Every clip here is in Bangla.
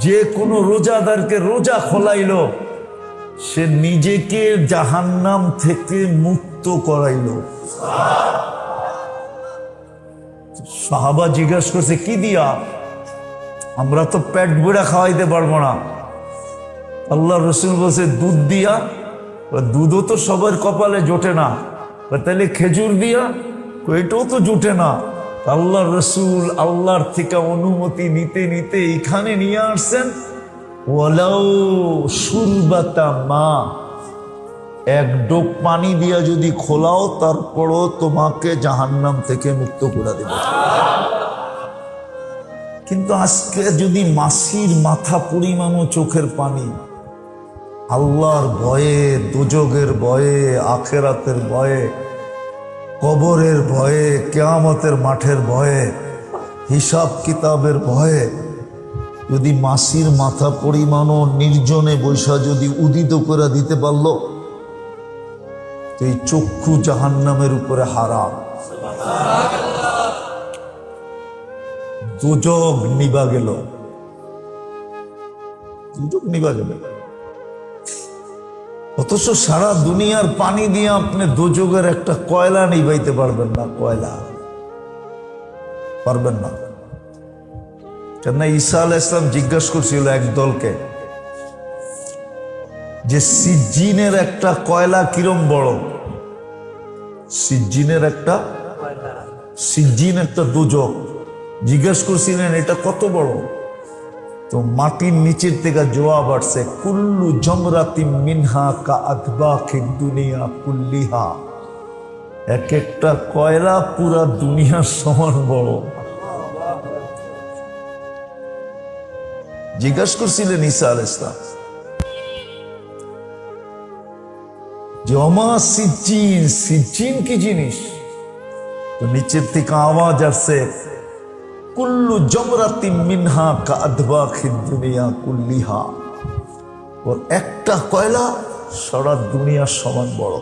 যে কোনো রোজাদারকে রোজা খোলাইল, সে নিজেকে জাহান্নাম থেকে মুক্ত করাইল। সাহাবা জিজ্ঞাসা করছে, কি দিয়া? আমরা তো পেট ভরে খাওয়াইতে পারবো না। আল্লাহ রসুল বলছে, দুধ দিয়া। দুধও তো সবার কপালে জোটে না। তাহলে খেজুর দিয়া? এটাও তো জুটে না। আল্লাহ রসুল আল্লাহর থেকে অনুমতি নিতে নিতে এখানে নিয়ে আসছেন, ওয়ালাউ শুরবাতা মা, এক ডোক পানি দিয়া যদি খোলাও, তারপরও তোমাকে জাহান্নাম থেকে মুক্ত করে দেবে। কিন্তু আজকে যদি মাসির মাথা পরিমাণও চোখের পানি, আল্লাহর ভয়ে, দোজগের ভয়ে, আখেরাতের ভয়ে, কবরের ভয়ে, কিয়ামতের মাঠের ভয়ে, হিসাব কিতাবের ভয়ে, যদি মাসির মাথা পরিমাণও নির্জনে বৈশা যদি উদিত করে দিতে পারল, তো এই চক্ষু জাহান্নামের উপরে হারাম। দোজগ নিবা গেল, দোজগ নিবা গেল। অথচ সারা দুনিয়ার পানি দিয়ে আপনি দোজগের একটা কয়লা নিবাইতে পারবেন না, কয়লা পারবেন না। কেন ঈসা আলাইহিস সালাম জিজ্ঞাসা করছিল এক দলকে যে সিজ্জিনের একটা কয়লা কিরম বড়? সিজ্জিনের একটা, সিজ্জিন একটা দোজক। জিজ্ঞাসা করছিলেন এটা কত বড়? তো মাটির নিচের থেকে জবাব আসছে, কুল্লু জমরাতিম মিনহা কা আতবাকিদ দুনিয়া কুল্লিহা। এক একটা কয়লা পুরা দুনিয়ার সমান বড়। জিজ্ঞাসা করছিলেন ঈসা আলাইহিস সালাম যে ওমা সিজ্জিন, সিজ্জিন কি জিনিস? তো নিচের থেকে আওয়াজ আসছে, কুল্লু জমরাতিম মিনহা কা আতবাকিদ দুনিয়া কুল্লিহা। ওর একটা কয়লা সারা দুনিয়ার সমান বড়।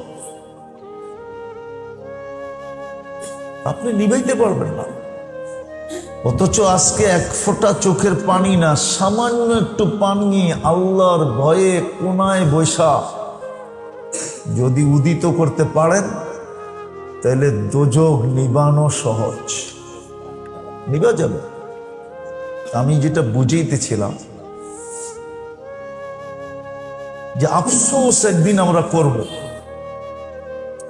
আপনি নিভাইতে পারবেন না। অথচ আজকে এক ফোঁটা চোখের পানি না, সামান্য একটু পানি আল্লাহর ভয়ে কোনায় বৈশা যদি উদিত করতে পারেন, তাহলে দোজগ নিবানো সহজ, নিবা যাবে। আমি যেটা বুঝাইতেছিলাম যে আফসোস একদিন আমরা করব,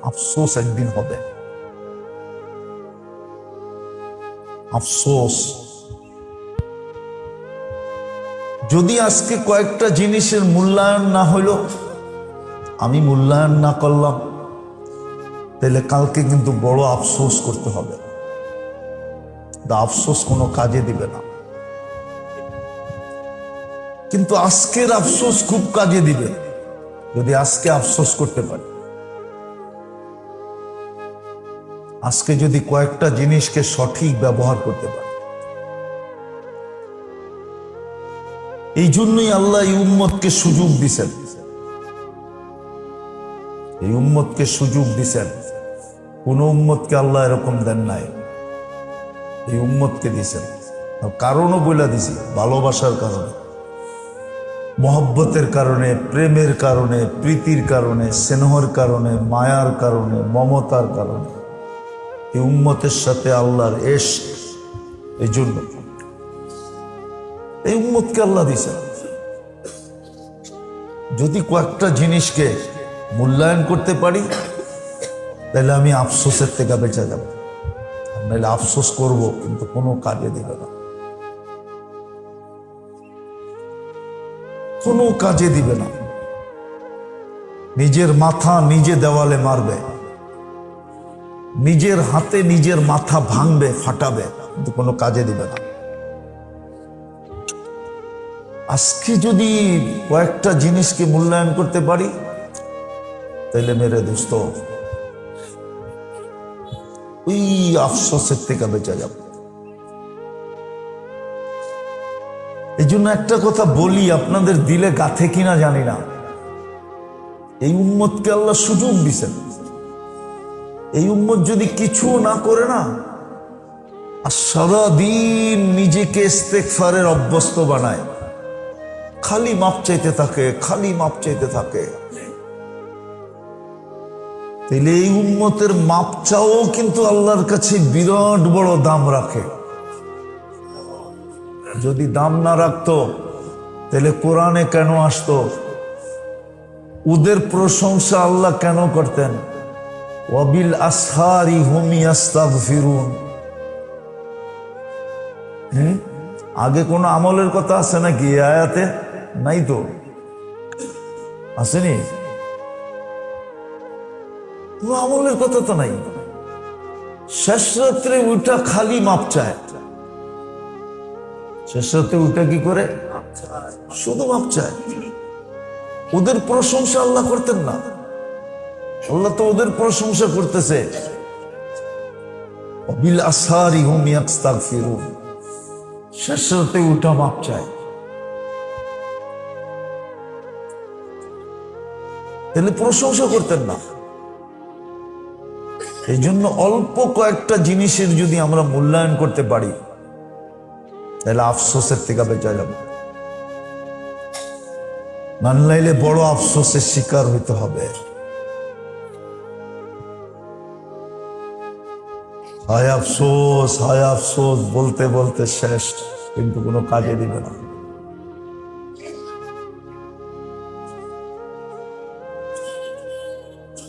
আফসোস একদিন হবে, আফসোস। যদি আজকে কয়েকটা জিনিসের মূল্যায়ন না হইল, আমি মূল্যায়ন না করলাম, তাহলে কালকে কিন্তু বড় আফসোস করতে হবে। আফসোস কোনো কাজে দিবে না। কিন্তু আজকের আফসোস খুব কাজে দিবে যদি আজকে আফসোস করতে পারি। আজকে যদি কয়েকটা জিনিসকে সঠিক ব্যবহার করতে পারি। এই জন্যই আল্লাহ এই উম্মতকে সুযোগ দিছেন, এই উম্মতকে সুযোগ দিছেন। কোন উম্মতকে আল্লাহ এরকম দেন নাই, এই উম্মতকে দিছেন। কারণও বলে দিছি, ভালোবাসার কারণে, মহব্বতের কারণে, প্রেমের কারণে, প্রীতির কারণে, স্নেহর কারণে, মায়ার কারণে, মমতার কারণে। এই উম্মতের সাথে আল্লাহর ইশক, এই জন্য এই উম্মতকে আল্লাহ দিছেন। যদি কয়েকটা জিনিসকে মূল্যায়ন করতে পারি, তাহলে আমি আফসোসের থেকে বেঁচে যাব। নাহলে আফসোস করব, কিন্তু কোনো কাজে দিবে না, কোনো কাজে দিবে না। নিজের মাথা নিজে দেওয়ালে মারবে, নিজের হাতে নিজের মাথা ভাঙবে, ফাটাবে, কিন্তু কোনো কাজে দিবে না। আজকে যদি কয়েকটা জিনিসকে মূল্যায়ন করতে পারি, তাহলে মেরে দোস্ত ওই আফসোসের থেকে বেঁচে যাব। এই জন্য একটা কথা বলি, আপনাদের দিলে গাথে কিনা জানি না, এই উম্মতকে আল্লাহ সুযোগ দিছেন। এই উম্মত যদি কিছু না করে না, আর সারাদিন নিজেকে ইস্তেগফারের অভ্যস্ত বানায়, খালি মাপ চাইতে থাকে, খালি মাপ চাইতে থাকে। তাইলে এই উম্মতের মাপ চাও কিন্তু আল্লাহর কাছে বিরাট বড় দাম রাখে। যদি দাম না রাখতো তাহলে কোরআনে কেন আসতো? ওদের প্রশংসা আল্লাহ কেন করতেন? ওয়াবিল আসহারি হুম ইয়াস্তাগফিরুন। আগে কোন আমলের কথা আছে নাকি আয়াতে? নাই তো, আসেনি? কোন আমলের কথা তো নাই। শেষ রাত্রে ওইটা খালি মাপ চায়। শেষ রাত্রে ওইটা কি করে? শুধু মাপ চায়। ওদের প্রশংসা আল্লাহ করতেন না। আল্লাহ তো ওদের প্রশংসা করতেছে, বিল আসহারি হুম ইয়াস্তাগফিরুন। শেষ রাতে ওটা মাপ চায়। তাহলে প্রশংসা করতেন না। এই জন্য অল্প কয়েকটা জিনিসের যদি আমরা মূল্যায়ন করতে পারি তাহলে আফসোসের থেকে বেঁচে যাব। মানলাইলে বড় আফসোসের শিকার হইতে হবে। হায় আফসোস, হায় আফসোস বলতে বলতে শেষ, কিন্তু কোনো কাজে দিবে না।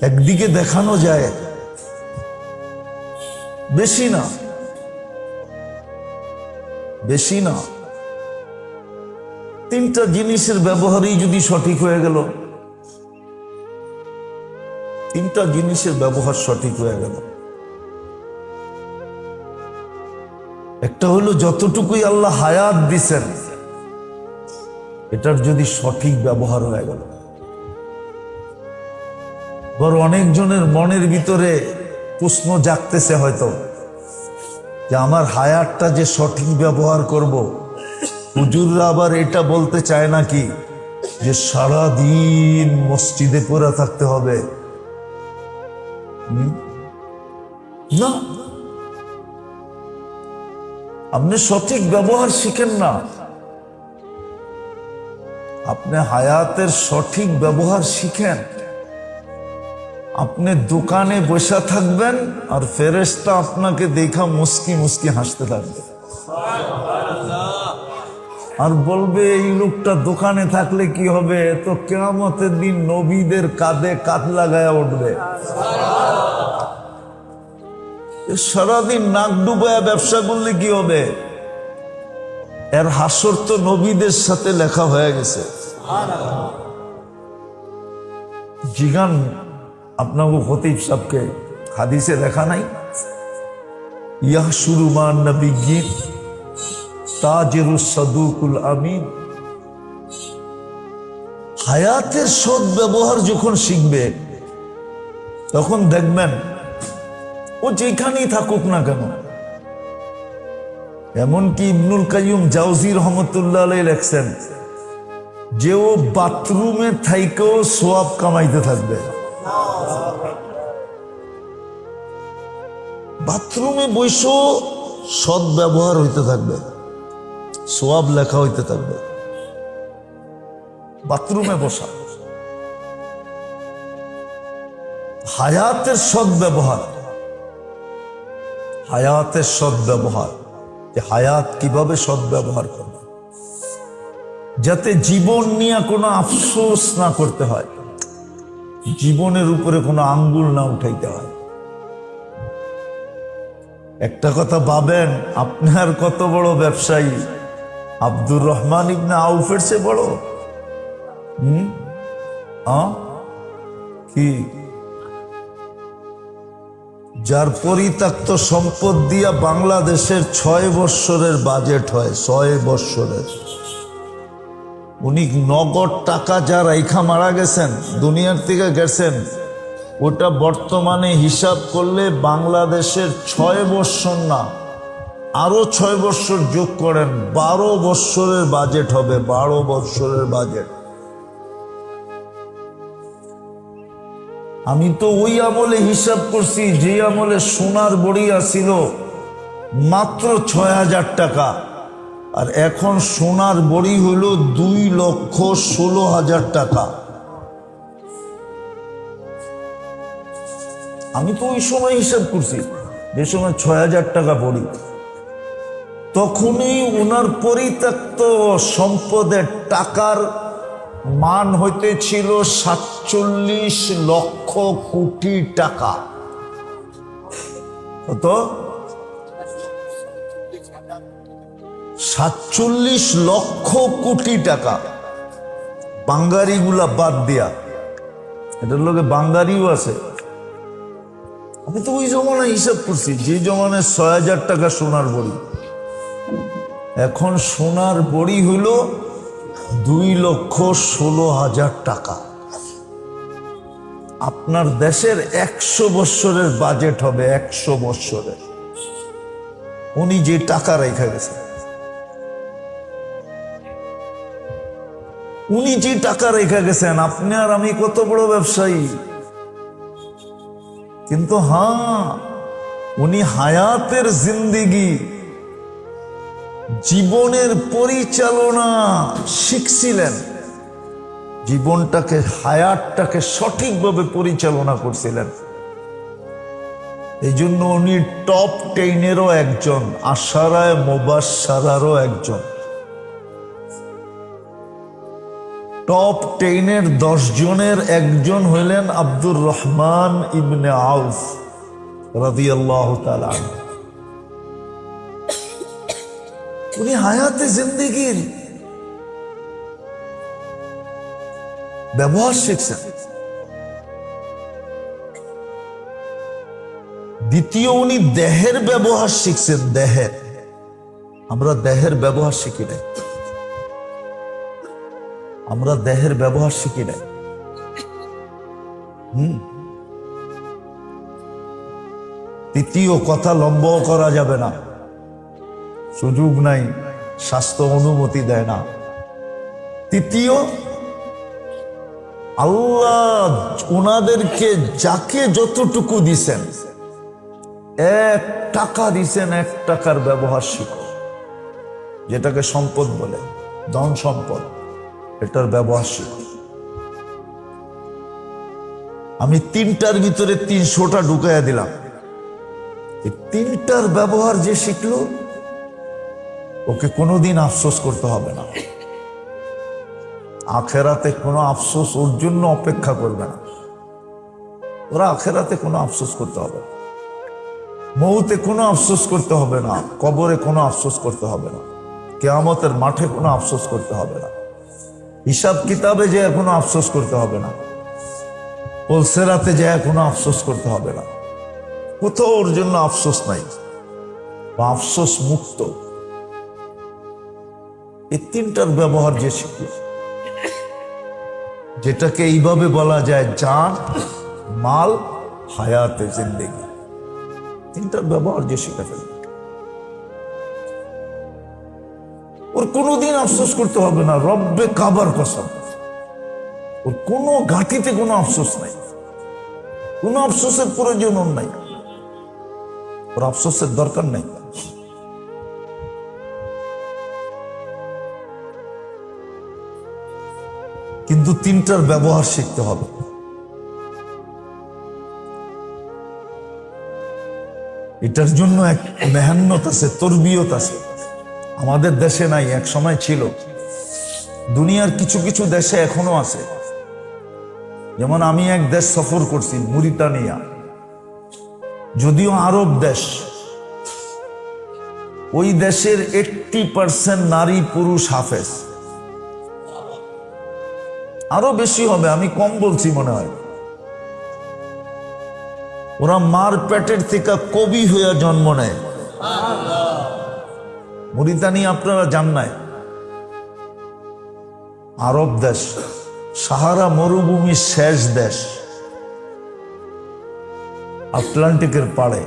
একদিকে দেখানো যায়, বেশি না, বেশি না, তিনটা জিনিসের ব্যবহারই যদি সঠিক হয়ে গেল, তিনটা জিনিসের ব্যবহার সঠিক হয়ে গেল। একটা হলো যতটুকুই আল্লাহ হায়াত দিছেন এটার যদি সঠিক ব্যবহার হয়ে গেল। বড় অনেকজনের মনের ভিতরে প্রশ্ন জাগতেছে হয়তো যে আমার হায়াতটা যে সঠিক ব্যবহার করব, হুজুররা আবার এটা বলতে চায় নাকি যে সারাদিন মসজিদে পড়ে থাকতে হবে? না, আপনি সঠিক ব্যবহার শিখেন না। আপনি হায়াতের সঠিক ব্যবহার শিখেন। আপনি দোকানে বসে থাকবেন আর ফেরেশতা আপনাকে দেখা মুস্কি মুস্কি হাসতে থাকবে আর বলবে এই লোকটা দোকানে থাকলে কি হবে, তো কিয়ামতের দিন নবীদের কাঁধে কাঁধ লাগায়া উঠবে। সারাদিন নাক ডুবায়া ব্যবসা করলে কি হবে? এর হাসর তো নবীদের সাথে লেখা হয়ে গেছে। জিগান আপনাকে খতিব সাহেবকে, হাদিসে লেখা নাই ইয়াহশুরু মান নবিয়্যিন তাজিরুস সাদুকুল আমিন। হায়াতের সৎ ব্যবহার যখন শিখবে তখন দেখবেন ও যেখানেই থাকুক না কেন, এমনকি ইবনুল কাইয়ুম জাওজি রহমতুল্লাহ আলাইহি লেখছেন যে ও বাথরুমে থাইকেও সওয়াব কামাইতে থাকবে। বাথরুমে বসেও সৎ ব্যবহার হইতে থাকবে, সওয়াব লেখা হইতে থাকবে। বাথরুমে বসা, হায়াতের সৎ ব্যবহার, হায়াতের সৎ ব্যবহার, যে হায়াত কিভাবে সৎ ব্যবহার করবে যাতে জীবন নিয়ে কোনো আফসোস না করতে হয়, জীবনের উপরে কোনো আঙ্গুল না উঠাইতে হয়। একটা কথা ভাবেন, আপনার কত বড় ব্যবসায়ী, আব্দুর রহমান ইবনে আউফের চেয়ে বড়? কি যার পরিত্যক্ত সম্পদ দিয়া বাংলাদেশের 6 বৎসরের বাজেট হয়, 6 বৎসরের। উনি নগদ টাকা যা রাইখা মারা গেছেন, দুনিয়ার থেকে গেছেন, ওটা বর্তমানে হিসাব করলে বাংলাদেশের 6 বৎসর না, আরো 6 বৎসর যোগ করেন, 12 বৎসরের বাজেট হবে, 12 বৎসরের বাজেট। আমি তো ওই আমলে হিসাব করছি যে আমলে সোনার বড়ি আসিল মাত্র 6000 টাকা, আর এখন সোনার বড়ি হইল 2,16,000 টাকা। আমি তো ওই সময় হিসাব করছি যে সময় 6,000 টাকা বড়ি, তখনই ওনার পরিত্যক্ত সম্পদের টাকার মান হইতেছিল 47 লক্ষ কোটি টাকা। কত? 47 লক্ষ কোটি টাকা। বাঙ্গারিগুলা বাদ দিয়া, এটার লোকে বাঙ্গারিও আছে। আমি তো ওই জমানায় হিসাব করছি যে জমানায় 6,000 টাকা সোনার বড়ি, এখন সোনার বড়ি হইল 2,16,000 টাকা। আপনার দেশের 100 বৎসরের বাজেট হবে, 100 বৎসরের। উনি যে টাকা রেখে গেছেন, উনি যে টাকা রেখে গেছেন, আপনি আর আমি কত বড় ব্যবসায়ী। কিন্তু হ্যাঁ, উনি হায়াতের জিন্দেগি, জীবনের পরিচালনা শিখছিলেন, জীবনটাকে, হায়াতটাকে সঠিকভাবে পরিচালনা করছিলেন। এই জন্য উনি টপ 10-এরও একজন, আশারায়ে মুবাশশারারও একজন। টপ 10-এর 10 জনের একজন হইলেন আব্দুর রহমান ইবনে আউফ রাদিয়াল্লাহু তাআলা। উনি হায়াতে জিন্দেগির ব্যবহার শিখছেন। দ্বিতীয়, উনি দেহের ব্যবহার শিখছেন। দেহের, আমরা দেহের ব্যবহার শিখি নাই, আমরা দেহের ব্যবহার শিখি নাই। তৃতীয় কথা, লম্বাও করা যাবে না, সুযোগ নাই, স্বাস্থ্য অনুমতি দেয় না। তৃতীয়, আল্লাহ ওনাদেরকে যাকে যতটুকু দিছেন, 1 টাকা দিছেন, 1 টাকার ব্যবহার শিখো। যেটাকে সম্পদ বলে, ধন সম্পদ, এটার ব্যবহার শিখো। আমি 3টার ভিতরে 300টা ঢুকাইয়া দিলাম। এই 3টার ব্যবহার যে শিখলো, ওকে কোনোদিন আফসোস করতে হবে না। আখেরাতে কোনো আফসোস ওর জন্য অপেক্ষা করবে না। ওরা আখেরাতে কোনো আফসোস করতে হবে না, মৌতে কোনো আফসোস করতে হবে না, কবরে কোনো আফসোস করতে হবে না, কিয়ামতের মাঠে কোনো আফসোস করতে হবে না, হিসাব কিতাবে যে কোনো আফসোস করতে হবে না, পুলসেরাতে যে কোনো আফসোস করতে হবে না। কোথাও ওর জন্য আফসোস নাই, বা আফসোস মুক্ত। এই 3টার ব্যবহার যে শিখল, যেটাকে এইভাবে বলা যায় জান, মাল, হায়াতে জিন্দেগি, 3টার ব্যবহার যে শিখে ফেলবে, ওর কোনোদিন আফসোস করতে হবে না। রব্বে কাবার কসম, ওর কোনো ঘাটিতে কোনো আফসোস নাই, কোনো আফসোসের প্রয়োজন ওর নাই, ওর আফসোসের দরকার নাই। কিন্তু 3টার ব্যবহার শিখতে হবে। এটার জন্য এক মেহনত আছে, তরবিয়ত আছে, আমাদের দেশে নাই, এক সময় ছিল। দুনিয়ার কিছু কিছু দেশে এখনো আছে। যেমন আমি এক দেশ সফর করছি, মরিতানিয়া, যদিও আরব দেশ। ওই দেশের 80% নারী পুরুষ হাফেজ, আরো বেশি হবে, আমি কম বলছি মনে হয়। ওরা মার পেটের থেকে কবি হইয়া জন্ম নেয়। মরিতানিয়া আপনারা জান নাই, আরব দেশ, সাহারা মরুভূমির শেষ দেশ, আটলান্টিকের পাড়ে,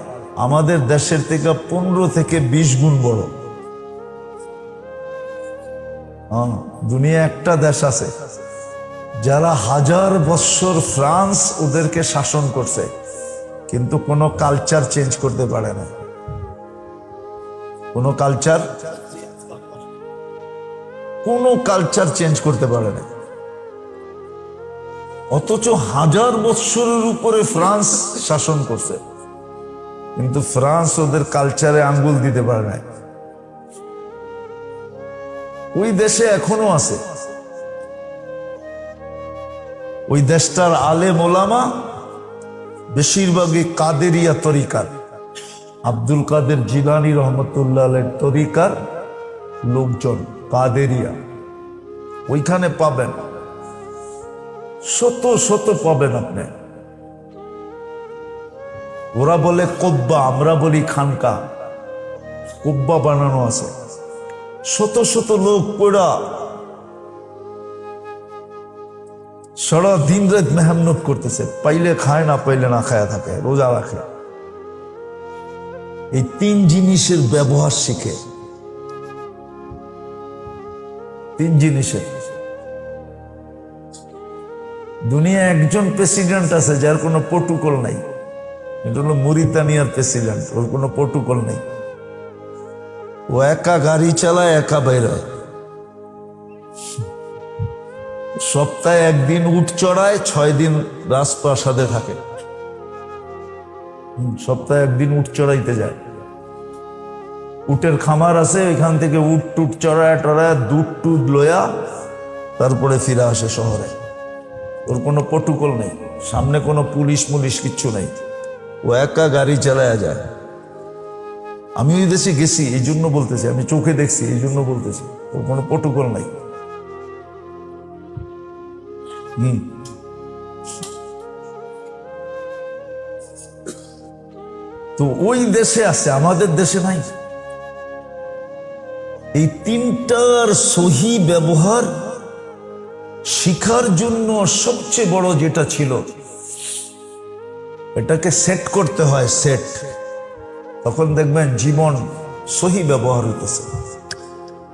আমাদের দেশের থেকে 15 থেকে 20 গুণ বড়। দুনিয়া একটা দেশ আছে যারা 1000 বৎসর ফ্রান্স ওদেরকে শাসন করছে, কিন্তু কোনো কালচার চেঞ্জ করতে পারে না। কোনো কালচার কোনো কালচার চেঞ্জ করতে পারে না। অথচ 1000 বৎসরের উপরে ফ্রান্স শাসন করছে, কিন্তু ফ্রান্স ওদের কালচারে আঙ্গুল দিতে পারে না। ওই দেশে এখনো আছে। ওই দেশটার আলেম ওলামা বেশিরভাগই কাদেরিয়া তরিকার, আব্দুল কাদের জিলানী রহমতুল্লাহ আলাইহির তরিকার লোকজন, কাদেরিয়া। ওইখানে পাবেন, শত শত পাবেন আপনি। ওরা বলে কব্বা, আমরা বলি খানকা। কব্বা বানানো আছে, শত শত লোক পড়া সারা দিন রাত মেহনত করতেছে, পাইলে খায়, না পাইলে না খায়া থাকে, রোজা রাখে। এই 3 জিনিসের ব্যবহার শিখে, 3 জিনিসের। দুনিয়া একজন প্রেসিডেন্ট আছে যার কোনো প্রোটোকল নাই, এটা হলো মরিতানিয়ার প্রেসিডেন্ট। ওর কোনো প্রোটোকল নেই, ও একা গাড়ি চালায়, একা বাইরে হয়। সপ্তাহে 1 দিন উট চড়ায়, 6 দিন রাজপ্রাসাদে থাকে। সপ্তাহে 1 দিন উট চড়াইতে যায়। উটের খামার আছে, ওইখান থেকে উট টুট চড়ায় টড়ায় দুধ টুধ লয়া তারপরে ফিরে আসে শহরে। ওর কোনো প্রোটোকল নেই, সামনে কোনো পুলিশ মুলিশ কিচ্ছু নেই, ও একা গাড়ি চালায়া যায়। আমি ওই দেশে গেছি, এই জন্য বলতেছি, আমি চোখে দেখছি এই জন্য বলতেছি। ওর কোনো প্রোটোকল নাই। তো ওই দেশে আছে, আমাদের দেশে নাই। এই 3টার সহি ব্যবহার শিখার জন্য সবচেয়ে বড় যেটা ছিল, এটাকে সেট করতে হয়, সেট। তখন দেখবেন জীবন সহি ব্যবহার হইতেছে।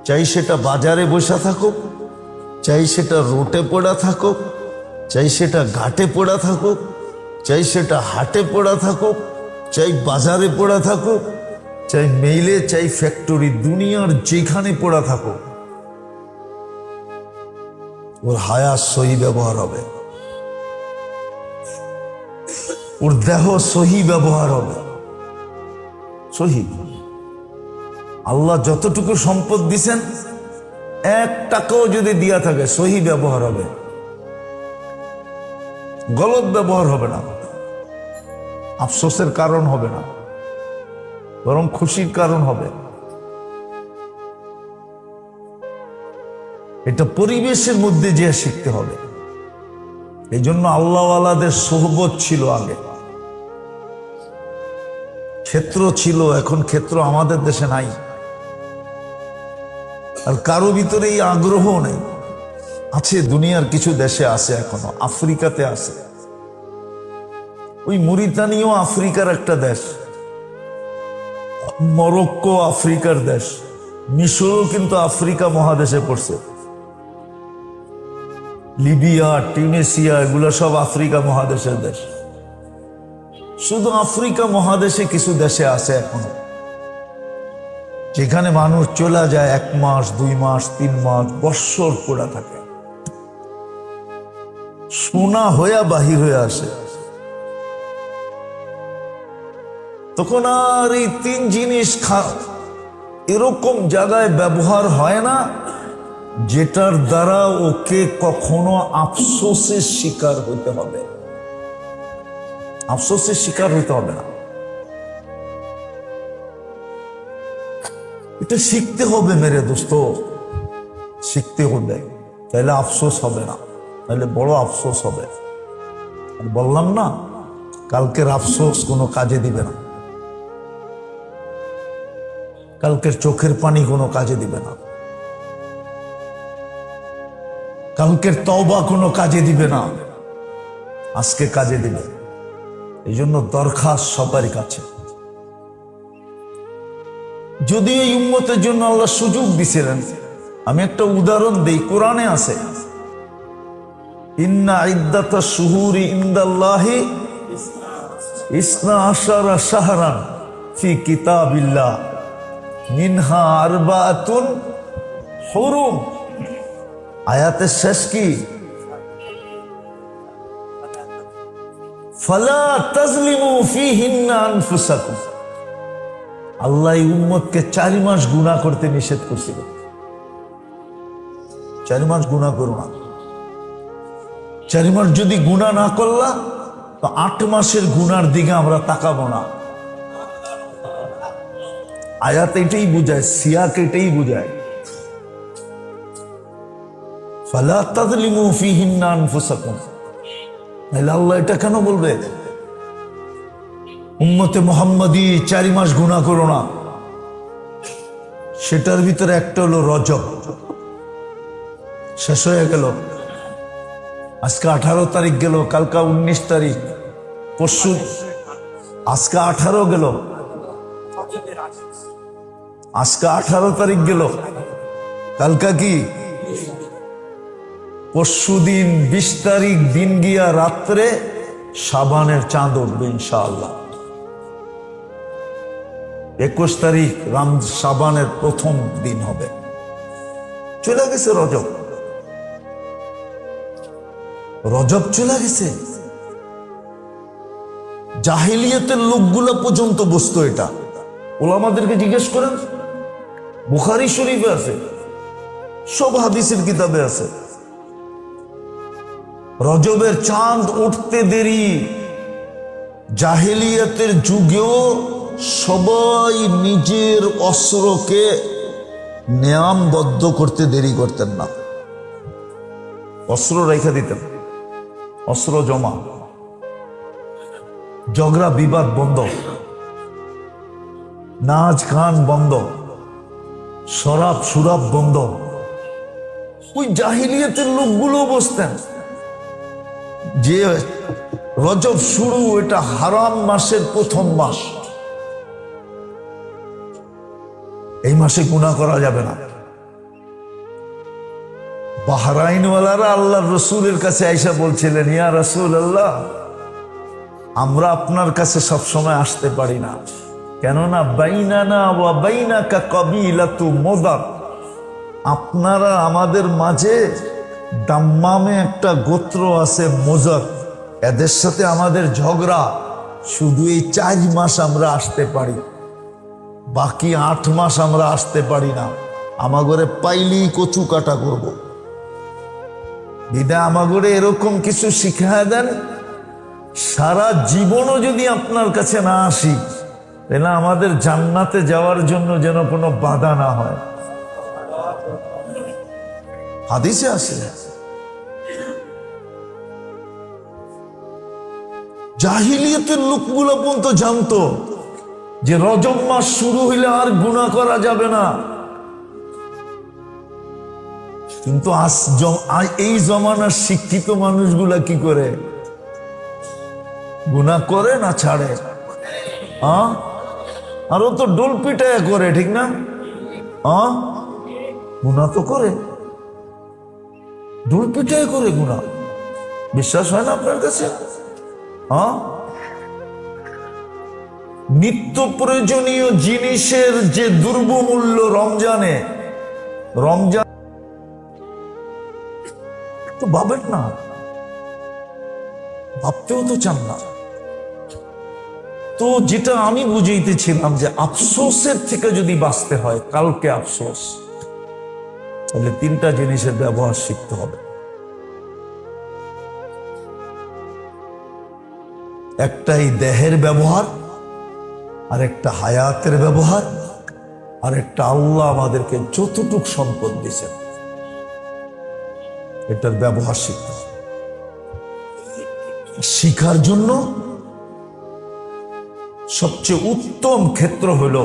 চাই সেটা বাজারে বসে থাকুক, চাই সেটা রোটে পড়া থাকুক, চাই সেটা ঘাটে পড়া থাকুক, চাই সেটা হাটে পড়া থাকুক, চাই বাজারে পড়া থাকুক, চাই মেইলে, চাই ফ্যাক্টরি, দুনিয়ার যেখানে পড়া থাকুক, ওর হায়াত সহি ব্যবহার হবে, ওর দেহ সহি ব্যবহার হবে। সহি। আল্লাহ যতটুকু সম্পদ দিছেন, 1 টাকাও যদি দিয়া থাকে, সহি ব্যবহার হবে, গলত ব্যবহার হবে না, আফসোসের কারণ হবে না, বরং খুশির কারণ হবে। এটা পরিবেশের মধ্যে যে শিখতে হবে। এই জন্য আল্লাহওয়ালাদের সোহবত ছিল আগে, ক্ষেত্র ছিল, এখন ক্ষেত্র আমাদের দেশে নাই। আর কারো ভিতরে এই আগ্রহ নেই। আছে, দুনিয়ার কিছু দেশে আছে, এখনো আফ্রিকাতে আছে। ওই মরিতানিও আফ্রিকার একটা দেশ, মরক্কো আফ্রিকার দেশ, মিশরও কিন্তু আফ্রিকা মহাদেশে পড়ছে। লিবিয়া, টিউনিসিয়া, এগুলো সব আফ্রিকা মহাদেশের দেশ। শুধু আফ্রিকা মহাদেশে কিছু দেশে আছে এখনো, যেখানে মানুষ চলে যায় 1 মাস, 2 মাস, 3 মাস, বৎসর পড়া থাকে, সোনা হইয়া বাহির হয়ে আসে। তখন আর এই 3 জিনিস এরকম জায়গায় ব্যবহার হয় না যেটার দ্বারা ওকে কখনো আফসোসের শিকার হতে হবে। আফসোসের শিকার হইতে হবে না, এটা শিখতে হবে মেরে দোস্ত, শিখতে হবে, তাহলে আফসোস হবে না, তাহলে বড় আফসোস হবে। বললাম না, কালকের আফসোস কোনো কাজে দিবে না, কালকের চোখের পানি কোনো কাজে দিবে না, কালকের তওবা কোনো কাজে দিবে না, আজকে কাজে দিবে। এই জন্য দরখাস্ত সবারই কাছে। যদি এই উম্মতের জন্য আল্লাহ সুযোগ দিছিলেন, আমি একটা উদাহরণ দেই, কোরআনে আছে, ইন্না ইদ্দাতা শুহুরি ইনদাল্লাহি 12 শাহরান ফি কিতাবিল্লাহ মিনহা 4 হুরুম। আয়াতের শেষ কি? ফালা তাজলিমু ফীহিন্না আনফুসাকুম। আল্লাহ এই উম্মতকে 4 মাস গুনাহ করতে নিষেধ করছিল। 4 মাস গুনাহ করো না। 4 মাস যদি গুনাহ না করলা তো 8 মাসের গুনার দিকে আমরা তাকাবো না। আয়াত এটাই বুঝায়, সিয়াক এটাই বুঝায়। ফালা তাজলিমু ফীহিন্না আনফুসাকুম। তাহলে আল্লাহ এটা কেন বলবে? উম্মতে মুহাম্মাদি 4 মাস গুনাহ করো না। সেটার ভিতরে একটা হলো রজব, শেষ হয়ে গেল। আজকে 18 তারিখ গেল, কালকা 19 তারিখ, পরশু আজকে 18 গেল, আজকে 18 তারিখ গেল, কালকা কি? পরশু দিন 20 তারিখ দিন গিয়া রাত্রে শাবানের চাঁদ উঠবে ইনশাআল্লাহ। 21 তারিখ শাবানের প্রথম দিন হবে। চলে গেছে রজব, রজব চলে গেছে। জাহিলিয়াতের লোকগুলো পর্যন্ত বসতো এটা। ওলামাদেরকে জিজ্ঞেস করেন, বুখারী শরীফে আছে, সব হাদিসের কিতাবে আছে। রজবের চাঁদ উঠতে দেরি। জাহিলিয়াতের যুগেও সবাই নিজের অস্ত্রকে নিয়মবদ্ধ করতে দেরি করতেন না, অস্ত্র রেখে দিতেন, অস্ত্র জমা, ঝগড়া বিবাদ বন্ধ, নাচ গান বন্ধ, শরাব সুরাব বন্ধ। ওই জাহিলিয়াতের লোকগুলো বসতেন। যে রজব শুরু, এটা হারাম মাসের প্রথম মাস। এই মাসে গুনাহ করা যাবে না। বাহরাইনওয়ালারা আল্লাহর রসুলের কাছে আইসা বলছিলেন, ইয়া রাসূলুল্লাহ, আমরা আপনার কাছে সবসময় আসতে পারি না, কেননা বাইনানা ওয়া বাইনাকা কাবিলাতু মুদার। আপনারা আমাদের মাঝে দাম্মামে একটা গোত্র আছে মুজার, এদের সাথে আমাদের ঝগড়া। শুধু এই 4 মাস আমরা আসতে পারি, বাকি 8 মাস আমরা আসতে পারি না। আমাগরে পাইলেই কচু কাটা করব। বিদা আমাগরে এরকম কিছু শিখায় দেন, সারা জীবনও যদি আপনার কাছে না আসি, তাহলে আমাদের জান্নাতে যাওয়ার জন্য যেন কোনো বাধা না হয়। হাদিসে আছে। জাহিলিয়াতের লোকগুলো পর্যন্ত জানতো যে রজব মাস শুরু হইলে আর গুনাহ করা যাবে না। কিন্তু এই জমানার শিক্ষিত মানুষগুলা কি করে? গুনাহ করে না ছাড়ে? আরো তো ডোল পিটায় করে, ঠিক না? গুনাহ তো করে, ডোল পিটায় করে গুনাহ। বিশ্বাস হয় না আপনার কাছে? নিত্য প্রয়োজনীয় জিনিসের যে দুর্বমূল্য রমজানে, রমজান তো ভাবেন না, ভাবতেও তো চান না। তো যেটা আমি বুঝাইতেছিলাম যে আফসোসের থেকে যদি বাঁচতে হয়, কালকে আফসোস, তাহলে 3টা জিনিসের ব্যবহার শিখতে হবে। একটাই দেহের ব্যবহার, আর একটা হায়াতের ব্যবহার, আর একটা আল্লাহ আমাদেরকে যতটুক সম্পদ দিয়েছেন এটার ব্যবহার শিখতে হবে। শিখার জন্য সবচেয়ে উত্তম ক্ষেত্র হল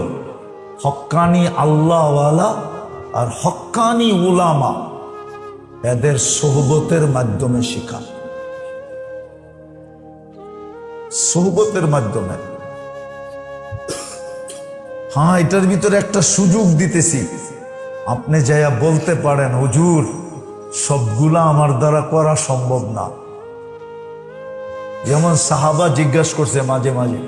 হক্কানি আল্লাহওয়ালা আর হক্কানি উলামা, এদের সোহবতের মাধ্যমে শিখা। সোহবতের মাধ্যমে। হ্যাঁ, এটার ভিতরে একটা সুযোগ দিতেছি, আপনি যাইয়া বলতে পারেন, হুজুর সবগুলা আমার দ্বারা করা সম্ভব না। যেমন সাহাবা জিজ্ঞাসা করছে মাঝে মাঝে,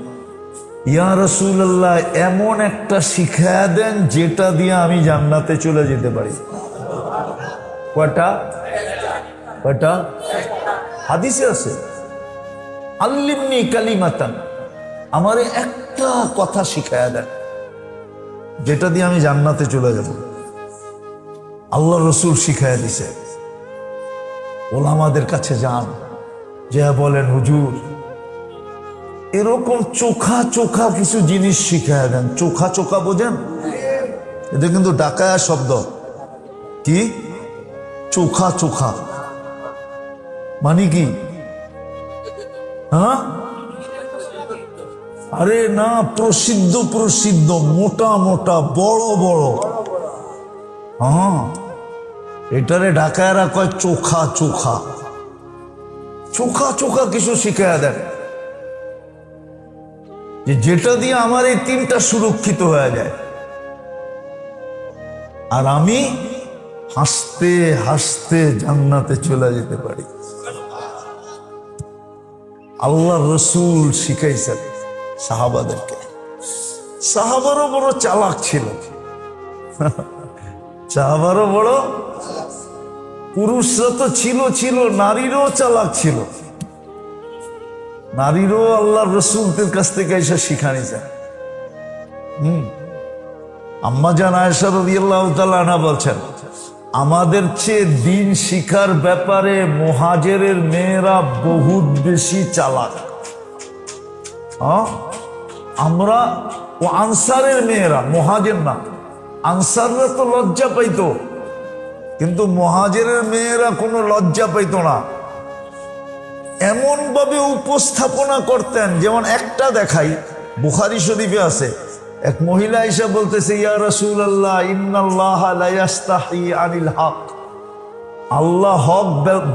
ইয়া রাসূলুল্লাহ, এমন একটা শিখায়া দেন যেটা দিয়ে আমি জান্নাতে চলে যেতে পারি। কয়টা? কয়টা? হাদিসে আছে, আল্লিমনি কালিমাতান, আমারে একটা কথা শিখায়া দেন যেটা দিয়ে আমি জান্নাতে চলে যাব। আল্লাহ রসুল শিখায়া দিছে। ওলামাদের কাছে যান, যে বলেন হুজুর এরকম চোখা চোখা কিছু জিনিস শিখায়া দেন। চোখা চোখা বোঝেন? এটা কিন্তু ডাকায়া শব্দ। কি চোখা চোখা মানে কি? হ্যাঁ, আরে না, প্রসিদ্ধ প্রসিদ্ধ, মোটা মোটা, বড় বড়। হ্যাঁ, এটারে ঢাকায়রা কয় চোখা চোখা। চোখা চোখা কিছু শিখাইয়া দেন যে যেটা দিয়ে আমার এই তিনটা সুরক্ষিত হয়ে যায়, আর আমি হাসতে হাসতে জান্নাতে চলে যেতে পারি। আল্লাহ রসুল শিখাইছেন সাহাবাদেরকে। সাহাবারও বড় চালাক ছিল, সাহাবারও বড়, পুরুষরা তো ছিল ছিল, নারীরও চালাক ছিল। নারীরও আল্লাহ রসুলদের কাছ থেকে এসে শিখা নিয়েছেন। আম্মা জান আয়েশা রাদিয়াল্লাহু তাআলা আনহা বলছেন, আমাদের চেয়ে দিন শিখার ব্যাপারে মুহাজিরের মেয়েরা বহুত বেশি চালাক। আমরা ও আনসারের মেয়েরা, মুহাজির না, আনসাররা তো লজ্জা পাইতো, কিন্তু মুহাজিরের মেয়েরা কোনো লজ্জা পাইতো না। এমন ভাবে উপস্থাপনা করতেন, যেমন একটা দেখাই, বুখারী শরীফে আছে, এক মহিলা এসে বলতেছে, ইয়া রাসূলুল্লাহ ইন্নাল্লাহা লা ইস্তাহি আনিল হক, আল্লাহ হক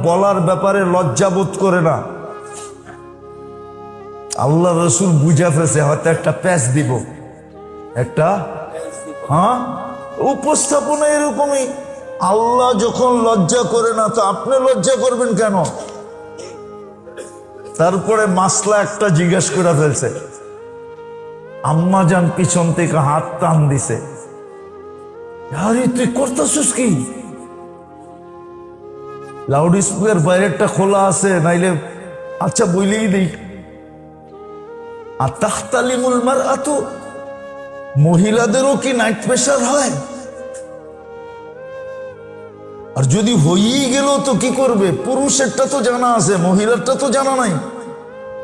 বলার ব্যাপারে লজ্জা বোধ করে না। আল্লাহ রসুল বুঝা ফেলছে হয়তো একটা প্যাচ দিব, একটা। হ্যাঁ, উপস্থাপনা এরকমই। আল্লাহ যখন লজ্জা করে না, তো আপনি লজ্জা করবেন কেন? তারপরে মাসলা একটা জিজ্ঞাসা করে ফেলছে। আম্মা জান পিছন থেকে হাত টান দিছে, আরে তুই করতেছিস কি? লাউড স্পিকার বাইরেরটা খোলা আছে, নাইলে আচ্ছা বইলেই দিই। আর তাহতালিমুল মারআতু, মহিলাদেরও কি নাইট প্রেসার হয়? আর যদি হয়েই গেল তো কি করবে? পুরুষেরটা তো জানা আছে, মহিলারটা তো জানা নাই।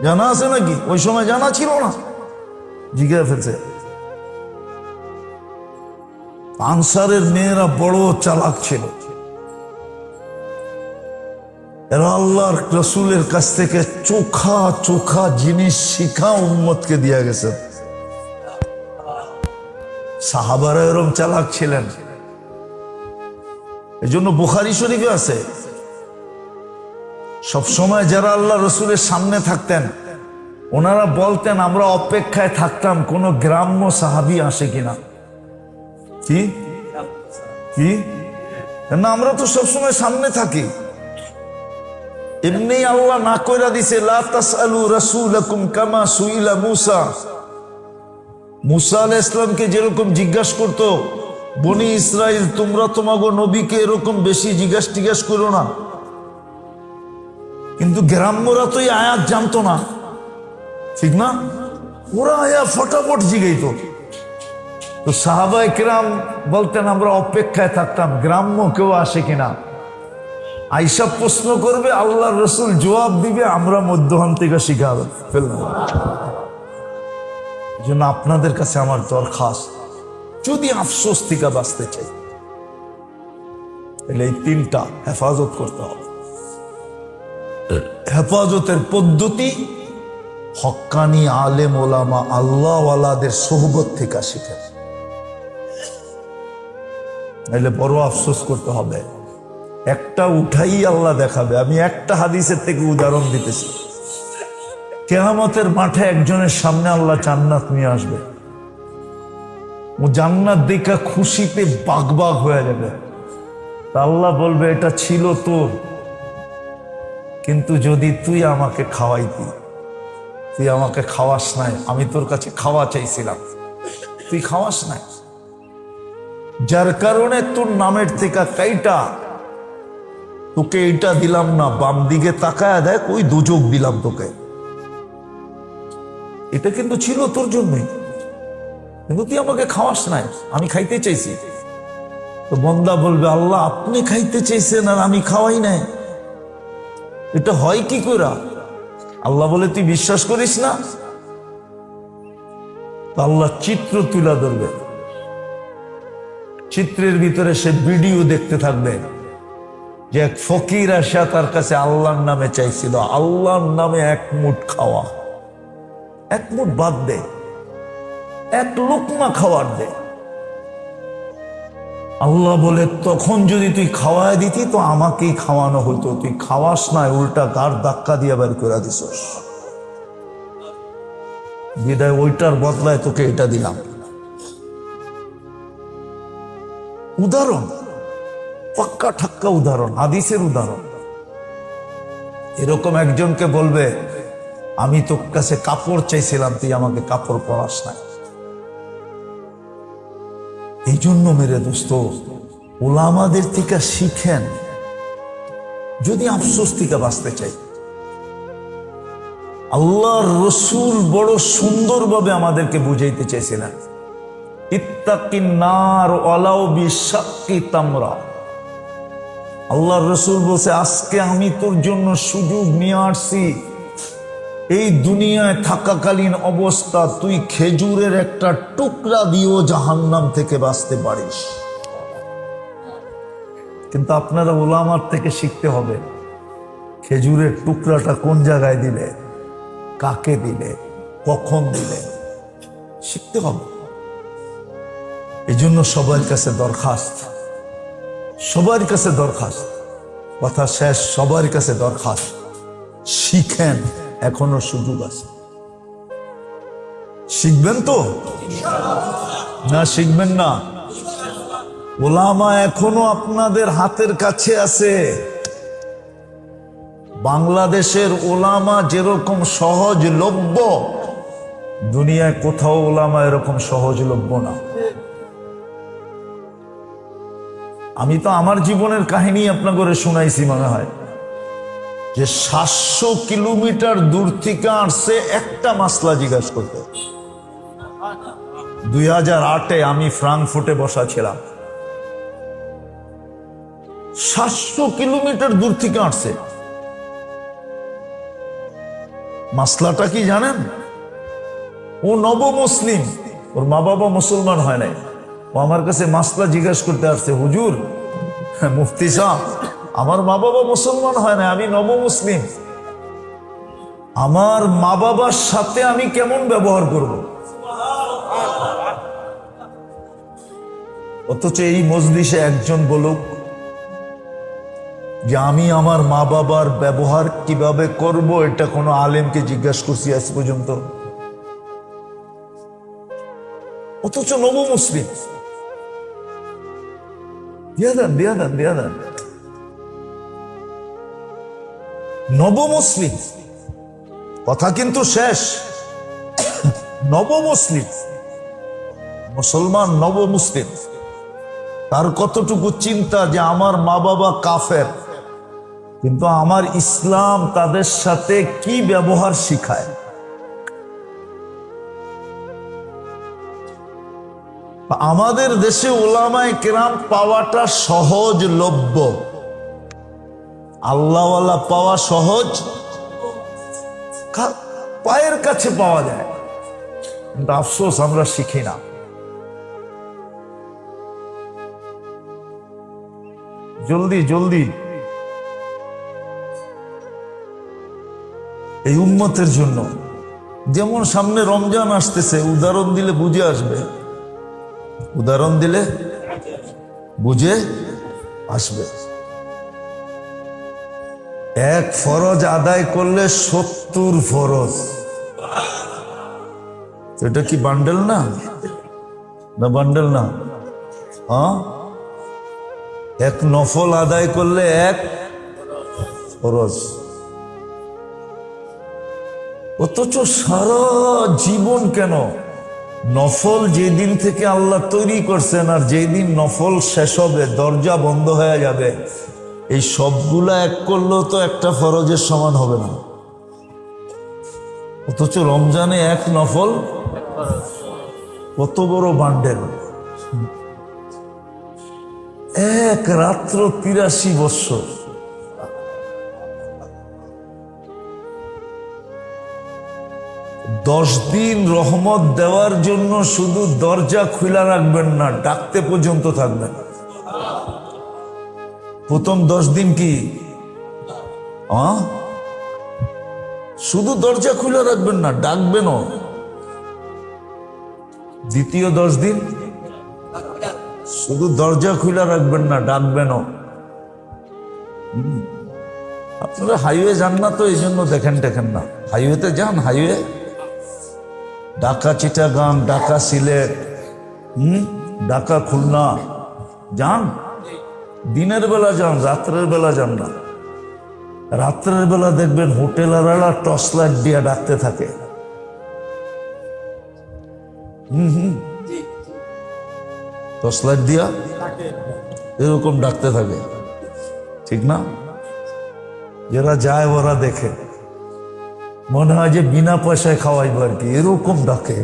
জানা আছে নাকি? ওই সময় জানা ছিল না, জিজ্ঞাসা ফেলছে। আনসারের মেয়েরা বড় চালাক ছিল। এরা আল্লাহর রসুলের কাছ থেকে চোখা চোখা জিনিস শিখা উম্মতকে দিয়া গেছে। সাহাবারা এরকম চালাক ছিলেন। এই জন্য বুখারী শরীফে আছে, সবসময় যারা আল্লাহ রসুলের সামনে থাকতেন, ওনারা বলতেন আমরা অপেক্ষায় থাকতাম কোন গ্রাম্য সাহাবী আসে কিনা। কি কি না, আমরা তো সবসময় সামনে থাকি। এমনি আল্লাহ না কইরা দিছে, লা তাসআলু রাসূলাকুম কামা সুইলা মূসা। মূসা আলাইহিস সালামকে যেরকম জিজ্ঞাসা করতো বনি ইসরাইল, তোমরা তোমাগো নবীকে এরকম বেশি জিজ্ঞাসা করো না। কিন্তু গ্রাম্যরা তো এই আয়াত জানতো না, ঠিক না? ওরা আয়াত ফটাফট জিগাইতো। তো সাহাবায়ে কেরাম বলতেন আমরা অপেক্ষায় থাকতাম গ্রাম্য কেউ আসে কিনা। আয়েশা প্রশ্ন করবে, আল্লাহর রসুল জবাব দিবে, আমরা মধ্যখান থেকে শিখা ফেললাম। এই জন্য আপনাদের কাছে আমার দরখাস্ত, যদি আফসোস থেকে বাঁচতে চাই, তাহলে এই তিনটা হেফাজত করতে হবে। হেফাজতের পদ্ধতি হক্কানি আলেম ওলামা আল্লাহওয়ালাদের সোহবত থেকে শিখে, তাহলে বড় আফসোস করতে হবে। একটা উঠাই আল্লাহ দেখাবে। আমি একটা হাদিসের থেকে উদাহরণ দিতেছি। কিয়ামতের মাঠে একজনের সামনে আল্লাহ জান্নাত নিয়ে আসবে, ও জান্নাত দেখা খুশিতে বাগবাগ হয়ে যাবে। আল্লাহ বলবে এটা ছিল তোর, কিন্তু যদি তুই আমাকে খাওয়াইতি, তুই আমাকে খাওয়াস নাই, আমি তোর কাছে খাওয়া চাইছিলাম, তুই খাওয়াস নাই, যার কারণে তোর নামের থেকে কাইটা তোকে এটা দিলাম না, বাম দিকে তাকায় দেখ ওই দুচোখ দিলাম তোকে। এটা কিন্তু ছিল তোর জন্যই, কিন্তু তুই আমাকে খাওয়াস নাই, আমি খাইতে চাইছি। তো বন্দা বলবে, আল্লাহ আপনি খাইতে চাইছেন আর আমি খাওয়াই নাই, এটা হয় কি করে? আল্লাহ বলে, তুই বিশ্বাস করিস না? আল্লাহ চিত্র তুলে ধরবে, চিত্রের ভিতরে সে ভিডিও দেখতে থাকবে যে এক ফকির আসা তার কাছে আল্লাহর নামে চাইছিল, আল্লাহর নামে এক মুঠ খাওয়া, এক মুঠ ভাত দে, এক লোকমা খাওয়ার দে। আল্লাহ বলে, তখন যদি তুই খাওয়ায় দিতি তো আমাকেই খাওয়ানো হতো, তুই খাওয়াস না, উল্টা গার ধাক্কা দিয়ে বের করে দিছস, বিদায় ওইটার বদলায় তোকে এটা দিলাম। উদাহরণ, পাক্কা ঠাক্কা উদাহরণ, হাদিসের উদাহরণ। এরকম একজনকে বলবে, আমি তোর কাছে কাপড় চাইছিলাম, তুই আমাকে কাপড় পরাস না। এই জন্য মেরে দোস্ত, ওলামাদের থেকে শিখেন যদি আফসোস থেকে বাঁচতে চাই। আল্লাহর রসুল বড় সুন্দরভাবে আমাদেরকে বুঝাইতে চাইছিলেন, ইত্তাকিন নার ওয়ালাউ বিশাক্কি তামরা। আল্লাহর রসুল বলছে, আজকে আমি তোর জন্য সুযোগ নিয়ে আসছি, এই দুনিয়ায় থাকাকালীন অবস্থা তুই খেজুরের একটা টুকরা দিয়েও জাহান্নাম থেকে বাঁচতে পারিস। কিন্তু আপনারা ওলামার থেকে শিখতে হবে, খেজুরের টুকরাটা কোন জায়গায় দিলে, কাকে দিলে, কখন দিলে, শিখতে হবে। এই জন্য সবার কাছে দরখাস্ত, সবার কাছে দরখাস্ত, কথা শেষ, সবার কাছে দরখাস্ত, শিখেন, এখনো সুযোগ আছে। শিখবেন তো না? শিখবেন না? ওলামা এখনো আপনাদের হাতের কাছে আছে। বাংলাদেশের ওলামা যেরকম সহজলভ্য, দুনিয়ায় কোথাও ওলামা এরকম সহজলভ্য না। আমি তো আমার জীবনের কাহিনী আপনাকে শুনাইছি মনে হয়, যে 700 কিলোমিটার দূর থেকে আসছে একটা মাসলা জিজ্ঞাসা করতে। 2008-এ আমি ফ্রাঙ্কফুর্টে বসা ছিলাম, 700 কিলোমিটার দূর থেকে আসছে। মাসলাটা কি জানেন? ও নব মুসলিম, ওর মা বাবা মুসলমান হয় নাই, ও আমার কাছে মাসলা জিজ্ঞাসা করতে আসছে, হুজুর, মুফতি সাহেব, আমার মা বাবা মুসলমান হয় না, আমি নব মুসলিম, আমার মা বাবার সাথে আমি কেমন ব্যবহার করব? অথচ এই মজলিসে একজন বলুক যে আমি আমার মা বাবার ব্যবহার কিভাবে করব, এটা কোনো আলেমকে জিজ্ঞাসা করছি আজ পর্যন্ত? অথচ নব মুসলিম। দিয়া দেন নব মুসলিম, কথা কিন্তু শেষ। নব মুসলিম, মুসলমান নব মুসলিম, তার কতটুকু চিন্তা যে আমার মা বাবা কাফের, কিন্তু আমার ইসলাম তাদের সাথে কি ব্যবহার শিখায়। আমাদের দেশে ওলামায়ে কেরাম পাওয়াটা সহজলভ্য, আল্লাহওয়ালা পাওয়া সহজ, পায়ের কাছে পাওয়া যায়, কিন্তু আফসোস আমরা শিখি না। জলদি জলদি এই উম্মতের জন্য, যেমন সামনে রমজান আসতেছে, উদাহরণ দিলে বুঝে আসবে, উদাহরণ দিলে বুঝে আসবে। এক ফরজ আদায় করলে 70 ফরজ, এটা কি বান্ডেল না? না বান্ডেল না? হ্যাঁ, এক নফল আদায় করলে এক ফরজ। অথচ সারা জীবন কেন, নফল যেদিন থেকে আল্লাহ তৈরি করছেন আর যেদিন নফল শেষ হবে, দরজা বন্ধ হয়ে যাবে, এই সবগুলা এক করলেও তো একটা ফরজের সমান হবে না, অথচ রমজানে এক নফল কত বড় বান্ডেল। এক রাত্র ৮৩ বৎসর। দশ দিন রহমত দেওয়ার জন্য শুধু দরজা খোলা রাখবেন না, ডাকতে পর্যন্ত থাকবেন। প্রথম 10 দিন কি শুধু দরজা খোলা রাখবেন না, ডাকবেনও। দ্বিতীয় 10 দিন শুধু দরজা খোলা রাখবেন না, ডাকবেনও। আপনারা হাইওয়ে যান না তো এই জন্য দেখেন না, হাইওয়েতে যান, হাইওয়ে ঢাকা চিটাগাং, ঢাকা সিলেট, ঢাকা খুলনা যান, দিনের বেলা যান, রাত্রের বেলা যান না। রাত্রের বেলা দেখবেন হোটেলাররা টর্চ লাইট দিয়ে ডাকতে থাকে। টর্চ লাইট দিয়া এরকম ডাকতে থাকে, ঠিক না? যারা যায় ওরা দেখে, মনে হয় যে বিনা পয়সায় খাওয়াইব আর কি, এরকম ডাকে।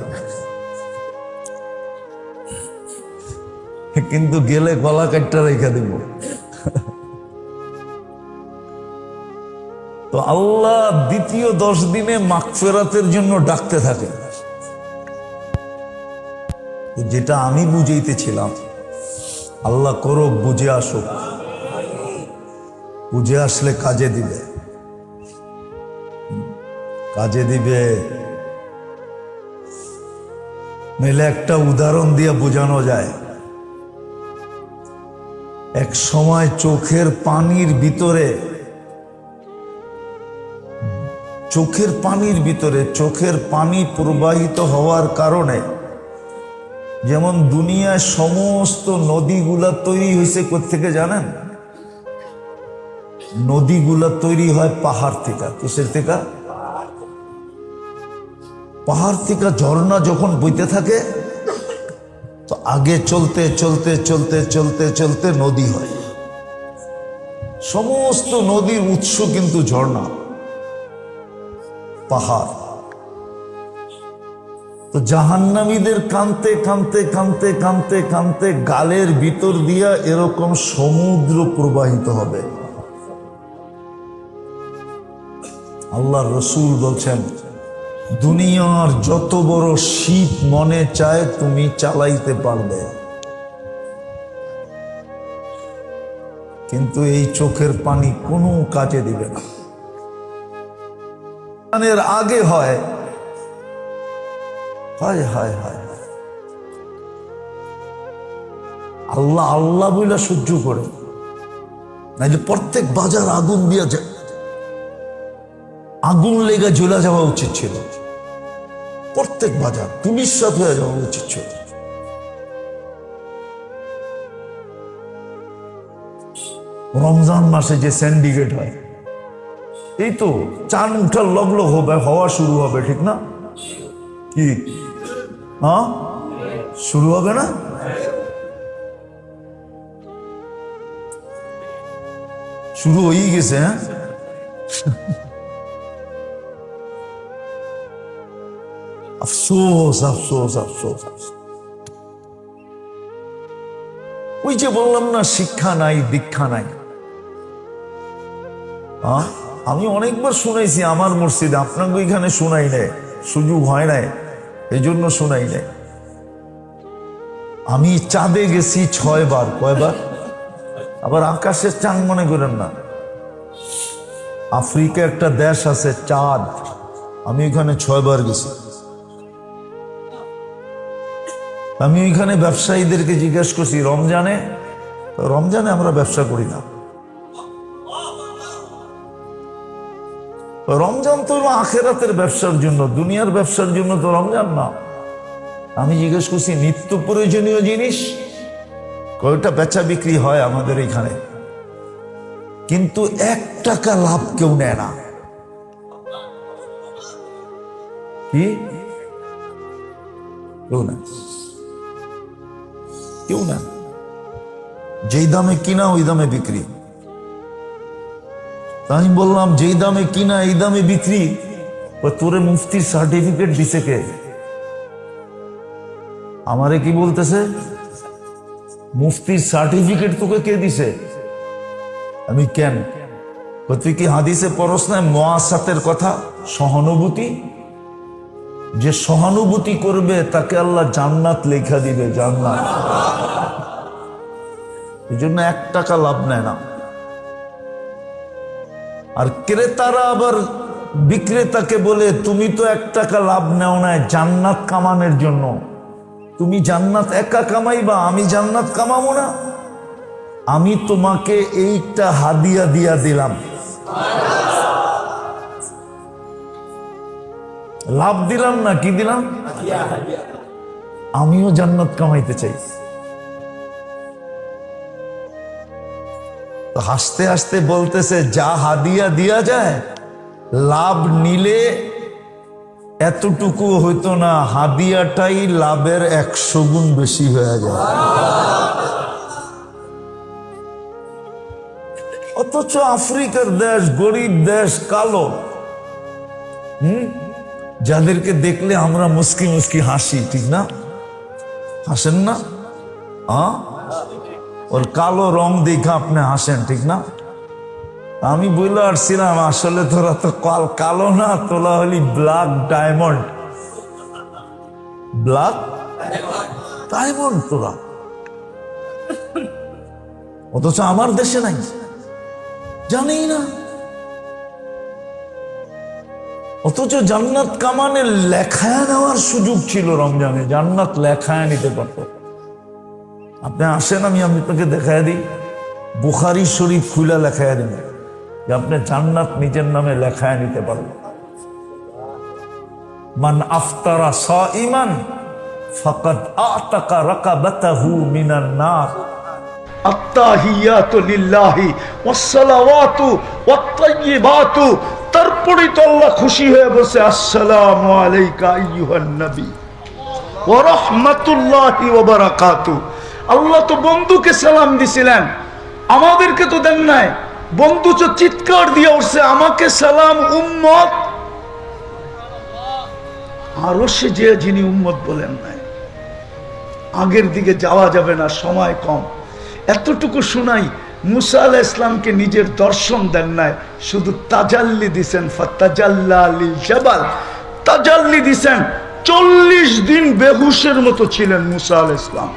কিন্তু গেলে গলা কাটটা রেখে দিব। তো আল্লাহ দ্বিতীয় 10 দিনে মাগফিরাতের জন্য ডাকতে থাকে। যেটা আমি বুঝাইতেছিলাম, আল্লাহ করুক, বুঝে আসুক, বুঝে আসলে কাজে দিবে, কাজে দিবে। নইলে একটা উদাহরণ দিয়ে বোঝানো যায়। এক সময় চোখের পানির ভিতরে চোখের পানি প্রবাহিত হওয়ার কারণে, যেমন দুনিয়ায় সমস্ত নদীগুলা তৈরি হয়েছে কোত্থেকে জানেন? নদীগুলা তৈরি হয় পাহাড় থেকে। কিসের থেকে? পাহাড় থেকে ঝর্ণা যখন বইতে থাকে তো আগে চলতে চলতে চলতে চলতে চলতে নদী হয়। সমস্ত নদীর উৎস কিন্তু ঝর্ণা, পাহাড়। তো জাহান্নামীদের কানতে কানতে কানতে কানতে কানতে গালের ভিতর দিয়া এরকম সমুদ্র প্রবাহিত হবে। আল্লাহর রাসূল বলছেন, দুনিয়ার যত বড় শীত মনে চায় তুমি চালাইতে পারবে, কিন্তু এই চোখের পানি কোনো কাজে দিবে না। এর আগে হয় হায় হায় হায়, আল্লাহ আল্লাহ বইলা সহ্য করে, নাইলে প্রত্যেক বাজার আগুন দিয়া যায়, আগুন লেগে জ্বলা যাওয়া উচিত ছিল। প্রত্যেক বাজার পুলিশাত হয়ে যাওয়া উচিত ছিল। রমজান মাসে যে সিন্ডিকেট হয়, এই তো চান উঠার লগ্ন হবে, হওয়া শুরু হবে, ঠিক না? কি শুরু হবে না? শুরু হয়েই গেছে। হ্যাঁ, আফসোস আফসোস আফসোস। ওই যে বললাম না, শিক্ষা নাই, দীক্ষা নাই। আমি অনেকবার শুনাইছি আমার মসজিদে, আপনাকে ওইখানে শুনাই নাই, সুযোগ হয় নাই, এই জন্য শুনাই নাই। আমি চাঁদে গেছি 6 বার। কয়বার? আবার আকাশের চাঁদ মনে করেন না। আফ্রিকা একটা দেশ আছে চাঁদ, আমি ওইখানে 6 বার গেছি। আমি ওইখানে ব্যবসায়ীদেরকে জিজ্ঞেস করছি, রমজানে আমরা ব্যবসা করি না। রমজান তো আখেরাতের ব্যবসার জন্য, দুনিয়ার ব্যবসার জন্য তো রমজান না। আমি জিজ্ঞেস করছি, নিত্য প্রয়োজনীয় জিনিস কয়টা বেচা বিক্রি হয় আমাদের এখানে, কিন্তু 1 টাকা লাভ কেউ নেয় না। কি? কেউ না। যেই দামে কিনা ওই দামে বিক্রি। আমি বললাম যেই দামে কিনা এই দামে বিক্রি, তোরে মুফতির সার্টিফিকেট দিছে কে? আমারে কি বলতেছে, মুফতির সার্টিফিকেট তোকে কে দিছে? আমি কেন? তুই কি হাদিসে পড়স না মুআসাতের কথা, সহানুভূতি? যে সহানুভূতি করবে তাকে আল্লাহ জান্নাত লেখা দিবে, জান্নাত। এই জন্য 1 টাকা লাভ নেয় না। আর ক্রেতারা আবার বিক্রেতাকে বলে, তুমি তো 1 টাকা লাভ নেও না জান্নাত কামানোর জন্য, তুমি জান্নাত একা কামাইবা, আমি জান্নাত কামাবো না? আমি তোমাকে এইটা হাদিয়া দিয়া দিলাম, লাভ দিলাম না, কি দিলাম? আমিও জান্নাত কামাইতে চাই। তো হাসতে হাসতে বলতেছে, যা হাদিয়া দিয়া যায়, লাভ নিলে এতটুকু হইতো না, হাদিয়াটাই লাভের 100 গুণ বেশি হয়ে যায়। অথচ আফ্রিকার দেশ, গরিব দেশ, কালো, যাদেরকে দেখলে আমরা মুস্কি মুস্কি হাসি, ঠিক না? হাসেন না? ওর কালো রং দেখা আপনি হাসেন, ঠিক না? আমি বলে আসছিলাম, আসলে তোরা তো কালো না, তোলা হলি ব্ল্যাক ডায়মন্ড, ব্ল্যাক ডায়মন্ড তোরা। অথচ আমার দেশে নাই, জানি না। অথচ জান্নাত কামানের লেখায় নেওয়ার সুযোগ ছিল রমজানে, জান্নাত লেখায় নিতে পারত। আপনি আসেন, আমি আপনাকে দেখায় দিই, বুখারী শরীফ খুলে লেখায় দিন যে আপনি জান্নাত নিজের নামে লেখায় নিতে পারবেন। মান আফতারা সাইমান ফাকাদ আতাকা রাকাবাতাহু মিনান নার। আত্তাহিয়াতু লিল্লাহি ওয়াসসালাওয়াতু ওয়াত-তাইয়্যিবাতু। তারপরে তো আল্লাহ খুশি হয়ে বসে, আসসালামু আলাইকা আইয়ুহান নবী ওয়া রাহমাতুল্লাহি ওয়া বারাকাতুহু। আল্লাহ তো বন্ধুকে সালাম দিছিলেন, আমাদেরকে তো দেন নাই। বন্ধু তো চিৎকার দিয়ে উঠছে, আমাকে সালাম উম্মত। আরো সে যে যিনি উম্মত বলেন নাই। আগের দিকে যাওয়া যাবে না, সময় কম। এতটুকু শুনাই, মুসা আলাইহিস সালামকে নিজের দর্শন দেন নাই, শুধু তাজাল্লি দিছেন। ফাতাজাল্লা লিল জাবাল, তাজাল্লি দিছেন। 40 দিন বেহুশের মতো ছিলেন মুসা আলাইহিস সালাম।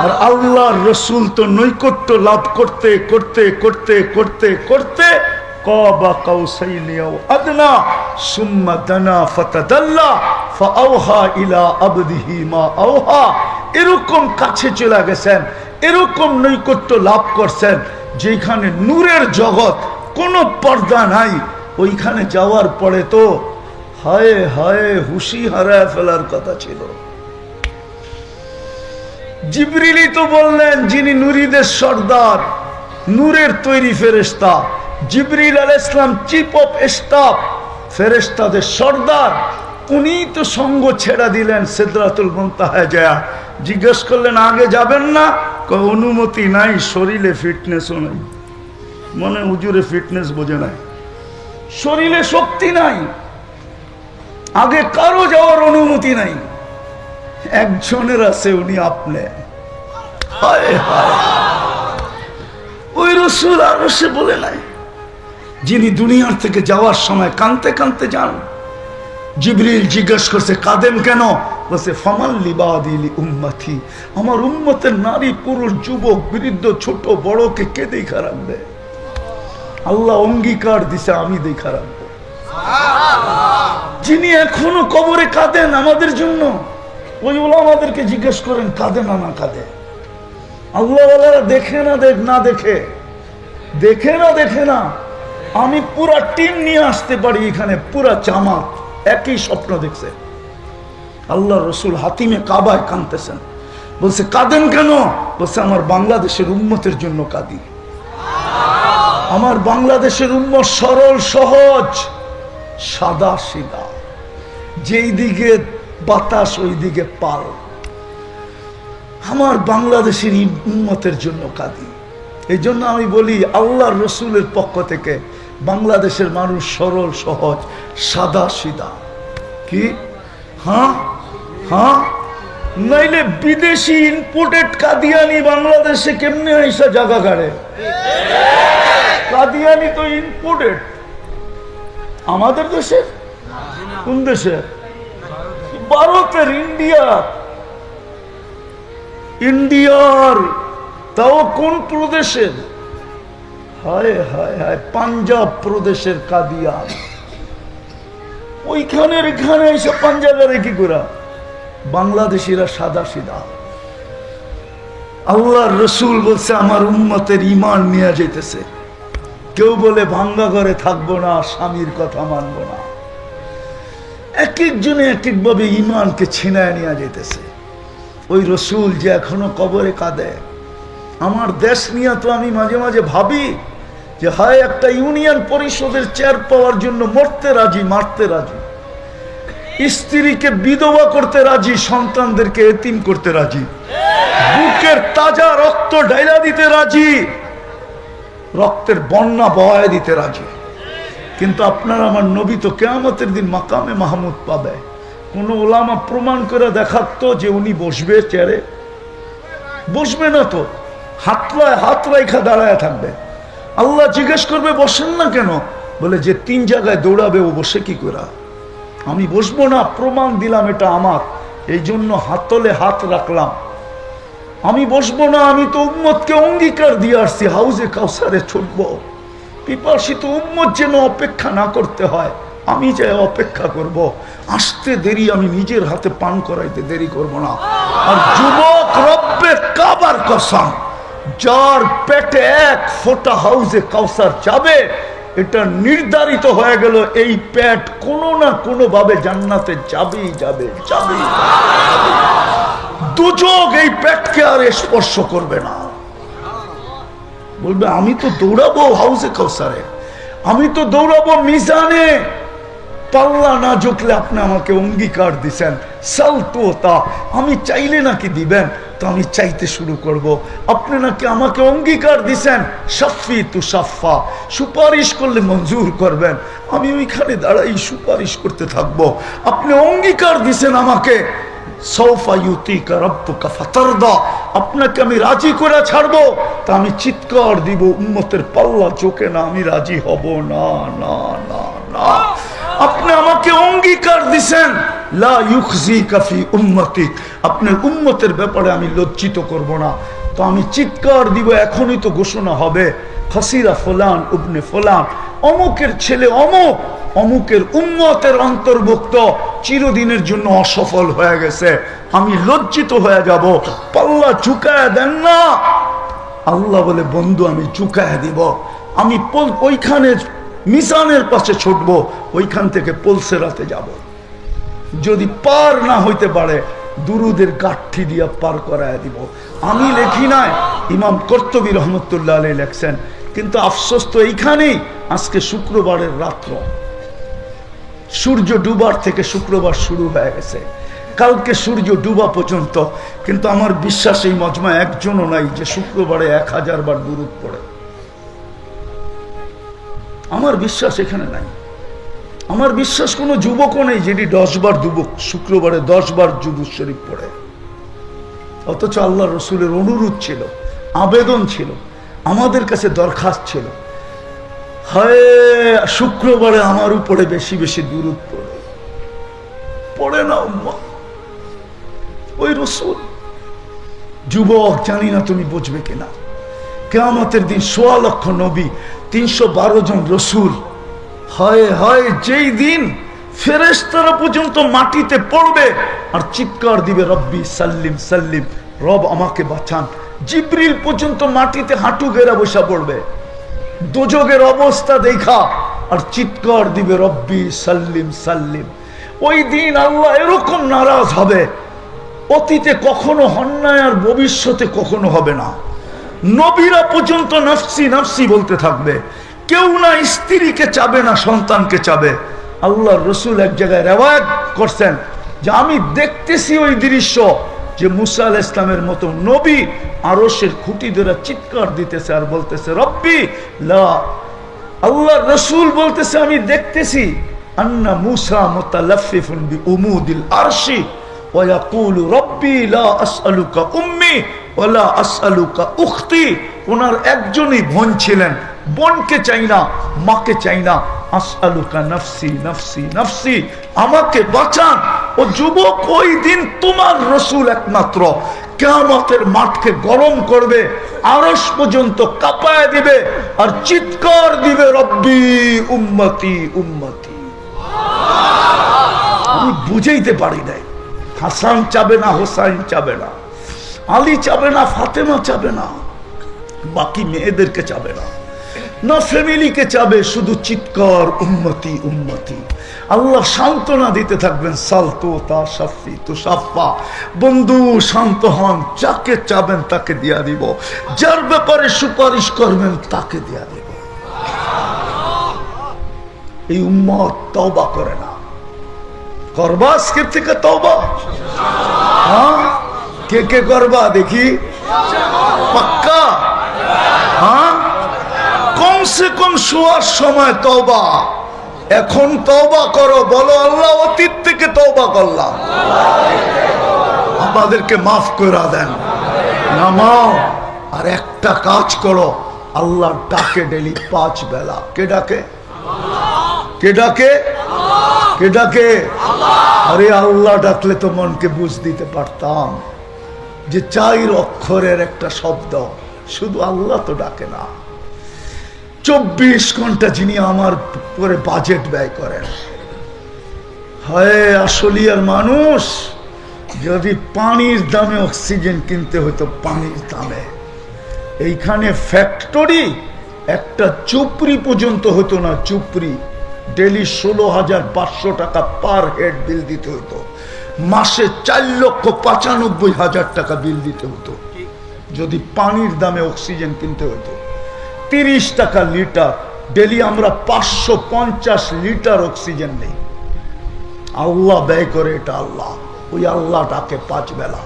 আর আল্লাহর রাসূল তো নৈকট্য লাভ করতে করতে করতে করতে করতে কাবা কাউসাইনি আও আদনা সুম্মা দানা ফাতাদাল্লা ফাআওহা ইলা আবদিহি মা আওহা। এরকম কাছে চলে গেছেন, এরকম নৈকট্য লাভ করছেন, যেখানে নূরের জগৎ, কোনো পর্দা নাই। ওইখানে যাওয়ার পরে তো হায় হায় হুশি হারায় ফেলার কথা ছিল। জিবরিলই তো বললেন, যিনি নূরীদের সর্দার, নূরের তৈরি ফেরেশতা, জিবরিল আলাইহিস সালাম চিফ অফ স্টাফ, ফেরেশতাদের সর্দার, উনি তো সঙ্গ ছেড়ে দিলেন সিদরাতুল মুনতাহায় যায়। জিজ্ঞেস করলেন, আগে যাবেন না? অনুমতি নাই, শরীরে ফিটনেসও নাই। মনে হুজুরে ফিটনেস বোঝে নাই, শরীরে শক্তি নাই, আগে কারো যাওয়ার অনুমতি নাই। একজনের আছে, উনি আপনি। ওই রাসূল আর সে বলে নাই, যিনি দুনিয়ার থেকে যাওয়ার সময় কাঁদতে কাঁদতে যান। জিবরিল জিজ্ঞেস করছে, কাঁদেন কেন? বলছে, ফামান লিবাদি লি উম্মতি, আমার উম্মতের নারী পুরুষ যুবক বৃদ্ধ ছোট বড়কে কে দেখা রাখবে? আল্লাহ অঙ্গীকার দিছে, আমি দেখা রাখবো। যিনি এখনো কবরে কাঁদেন আমাদের জন্য, ওই ওলামাদেরকে জিজ্ঞেস করেন কাঁদে না না কাঁদে? আল্লাহওয়ালারা দেখে না দেখে না। আমি পুরা টিম নিয়ে আসতে পারি এখানে, পুরা জামাত একই স্বপ্ন দেখছে। আল্লাহ রসুল হাতিমে কাবায় কাঁদতেছেন। বলছে, কাঁদেন কেন? বলছে, আমার বাংলাদেশের উম্মতের জন্য কাঁদি। আমার বাংলাদেশের উম্মত সরল সহজ, সাদা সিধা, যেই দিকে বাতাস ওই দিকে পাল। আমার বাংলাদেশের উম্মতের জন্য কাঁদি। এই জন্য আমি বলি আল্লাহর রসুলের পক্ষ থেকে বাংলাদেশের মানুষ সরল সহজ সাদা সিধা। কি? হ্যাঁ হ্যাঁ, নাইলে বিদেশি ইম্পোর্টেড কাদিয়ানি বাংলাদেশে কেমনে আইসা জায়গা গাড়ে? কাদিয়ানি তো ইম্পোর্টেড। আমাদের দেশে? কোন দেশে? ভারতের, ইন্ডিয়ার। তাও কোন প্রদেশের? হায় হায় হায়, পাঞ্জাব প্রদেশের কাদিয়ান। ওইখানের এখানে এসে পাঞ্জাবের কি করা? বাংলাদেশিরা সাদা সিধা। আল্লাহর রসুল বলছে আমার উম্মতের ঈমান নিয়ে যেতেছে। কেউ বলে ভাঙ্গা ঘরে থাকবো না, স্বামীর কথা মানবো না। এক একজনে এক একভাবে ঈমানকে ছিনায় নিয়ে যেতেছে। ওই রসুল যে এখনো কবরে কাঁদে। আমার দেশ নিয়ে তো আমি মাঝে মাঝে ভাবি যে হয় একটা ইউনিয়ন পরিষদের চেয়ার পাওয়ার জন্য মরতে রাজি, মারতে রাজি, স্ত্রীকে বিধবা করতে রাজি, সন্তানদেরকে এতিম করতে রাজি, বুকের তাজা রক্ত ঢাইলা দিতে রাজি, রক্তের বন্যা বহায় দিতে রাজি। কিন্তু আপনার আমার নবী তো কিয়ামতের দিন মাকামে মাহমুদ পাবে। কোন ওলামা প্রমাণ করে দেখাতো যে উনি বসবে চেয়ারে? বসবে না তো, হাত রাইখা দাঁড়ায় থাকবে। আল্লাহ জিজ্ঞেস করবে বসেন না কেন? বলে যে 3 জায়গায় দৌড়াবে ও বসে কি করে? আমি বসবো না, প্রমাণ দিলাম এটা আমার, এই জন্য হাতলে হাত রাখলাম। আমি বসবো না, আমি তো উম্মতকে অঙ্গীকার দিয়ে আসছি হাউজে কাউসারে ছুটবো। পিপাসিত উম্মত যেন অপেক্ষা না করতে হয়, আমি যাই অপেক্ষা করব। আসতে দেরি আমি নিজের হাতে পান করাইতে দেরি করব না। আর যুবক, রব্বে কাবার কসম, যার পেটে 1 ফোঁটা হাউজে কাউসার যাবে, এটা নির্ধারিত হয়ে গেল এই পেট কোনো না কোনো ভাবে জান্নাতে যাবেই যাবে, যাবেই। দুযোগ এই পেটকে আর স্পর্শ করবে না। বলবে আমি তো দৌড়াবো হাউজে কাউসারে, আমি তো দৌড়াবো মিজানে। পাল্লা না ঝুঁকলে আপনি আমাকে অঙ্গীকার দিছেন সালতোতা, আমি চাইলে নাকি দিবেন, তো আমি চাইতে শুরু করব। আপনি নাকি আমাকে অঙ্গীকার দিছেন শাফি তু শাফা, সুপারিশ করলে মঞ্জুর করবেন, আমি ওইখানে দাঁড়াই সুপারিশ করতে থাকবো। আপনি অঙ্গীকার দিছেন আমাকে সৌফা ইউতিকা রাব্বুকা ফাতারদা, আপনাকে আমি রাজি করে ছাড়বো, তা আমি চিৎকার দিব উম্মতের পাল্লা চোখে না, আমি রাজি হব না, না না না। আপনি আমাকে অঙ্গীকার দিছেন লা ইউখজিকা ফি উম্মতিক, আপনার উম্মতের ব্যাপারে আমি লজ্জিত করব না, তো আমি চিৎকার দিব। এখনই তো ঘোষণা হবে খাসিরা ফুলান ইবনে ফুলান, অমুকের ছেলে অমুক অমুকের উম্মতের অন্তর্ভুক্ত, চিরদিনের জন্য অসফল হয়ে গেছে। আমি লজ্জিত হয়ে যাব। পাল্লা ঝুঁকায় দেন না। আল্লাহ বলে বন্ধু আমি ঝুঁকায় দিব। আমি ওইখানে মিজানের পাশে ছুটবো, ওইখান থেকে পলসেরাতে যাব। যদি পার না হইতে পারে দুরুদের গাঠি দিয়া পার করায় দিব। আমি লেখি নাই, ইমাম কর্তুবী রহমতুল্লাহ আলাইহি লেখছেন। কিন্তু আফসোস তো এইখানেই, আজকে শুক্রবারের রাত্র, সূর্য ডুবার থেকে শুক্রবার শুরু হয়ে গেছে, কালকে সূর্য ডুবা পর্যন্ত। কিন্তু আমার বিশ্বাস এই মজমা একজনও নাই যে শুক্রবারে 1000 বার দুরূদ পড়ে। আমার বিশ্বাস এখানে নাই। আমার বিশ্বাস কোনো যুবকও নেই যেটি 10 বার শুক্রবারে 10 বার দুরূদ শরীফ পড়ে। অথচ আল্লাহ রসুলের অনুরোধ ছিল, আবেদন ছিল, আমাদের কাছে দরখাস্ত ছিল, হায় শুক্রবারে আমার উপরে বেশি বেশি দুরূদ পড়ে না উম্মত। ওই রসুল। যুবক, জানি না তুমি বুঝবে কিনা, কিয়ামতের দিন 1.25 লক্ষ নবী, 312 জন রসুল, হায় হায় যেই দিন ফেরেশতারা পর্যন্ত মাটিতে পড়বে আর চিৎকার দিবে রব্বি সাল্লিম সাল্লিম, রব আমাকে বাঁচান। জিবরিল পর্যন্ত মাটিতে হাঁটু গেরা বসা পড়বে দোজগের অবস্থা দেখা, আর চিৎকার দিবে রব্বি সাল্লিম সাল্লিম। ওই দিন আল্লাহ এরকম নারাজ হবে, অতীতে কখনো হন নাই আর ভবিষ্যতে কখনো হবে না। নবীরা পর্যন্ত নফসি নফসি বলতে থাকবে, কেউ না স্ত্রীকে চাবে না সন্তানকে চাবে। আল্লাহর রসুল এক জায়গায় রেওয়ায়াত করছেন যে আমি দেখতেছি ওই দৃশ্য, যে মুসা আলাইহিস সালামের মতো নবী আরশের খুঁটি ধরে চিৎকার দিতেছে আর বলতেছে রব্বি লা, আল্লাহ রসুল বলতেছে আমি দেখতেছি আন্না মুসা মুতালাফফিফুন বিউমুদিল আরশি ওয়া ইয়াকুলু রব্বি লা আসআলুকা উম্মি ওয়া লা আসআলুকা উখতি। ওনার একজনই বোন ছিলেন, বোনকে চাই না, মাকে চাই না। আসআলুকা নফসি নফসি নফসি, আমাকে বাঁচান। ও যুবক, ওই দিন তোমার রসুল একমাত্র কিয়ামতের মাঠকে গরম করবে, আরশ পর্যন্ত কাঁপায় দিবে আর চিৎকার দিবে রব্বি উম্মতি উম্মতি। আমি বুঝাইতে পারি নাই। হাসান চাবে না, হোসাইন চাবে না, আলী চাবে না, ফাতেমা চাবে না, বাকি মেয়েদেরকে চাবে না, না ফ্যামিলিকে চাবে, শুধু চিৎকার উম্মতি উম্মতি। আল্লাহ সান্ত্বনা দিতে থাকবেন, সালতো তা শাফি তো সাফা, বন্ধু শান্ত হন, যাকে চাবেন তাকে দিয়া দিব, যার ব্যাপারে সুপারিশ করবেন তাকে দিয়া দিব। এই উম্মত তওবা করে না, করবা আজকের থেকে তওবা? হ্যাঁ, কে কে করবা দেখি? পাক্কা? হ্যাঁ, কমসে কম শোয়ার সময় তওবা। এখন তওবা করো, বলো আল্লাহ অতীত থেকে তওবা করলাম, আমাদেরকে মাফ করে দেন, নামাও। আর একটা কাজ করো, আল্লাহ ডাকে ডেলি 5 বেলা। কে ডাকে? কে ডাকে? কে ডাকে? আরে আল্লাহ ডাকলে তো মনকে বুঝ দিতে পারতাম যে 4 অক্ষরের একটা শব্দ, শুধু আল্লাহ তো ডাকে না। 24 ঘন্টা যিনি আমার পরে বাজেট ব্যয় করেন। হয় আসলিয়ার মানুষ, যদি পানির দামে অক্সিজেন কিনতে হতো, পানির দামে, এইখানে ফ্যাক্টরি একটা চুপড়ি পর্যন্ত হতো না। চুপড়ি ডেলি 16,500 টাকা পার হেড বিল দিতে হতো, মাসে 4,95,000 টাকা বিল দিতে হতো যদি পানির দামে অক্সিজেন কিনতে হতো। 30 টাকা লিটার, ডেলি আমরা 550 লিটার অক্সিজেন নেই। আল্লাহ ব্যয় করে এটা আল্লাহ। ওই আল্লাহ ডাকে 5 বেলা।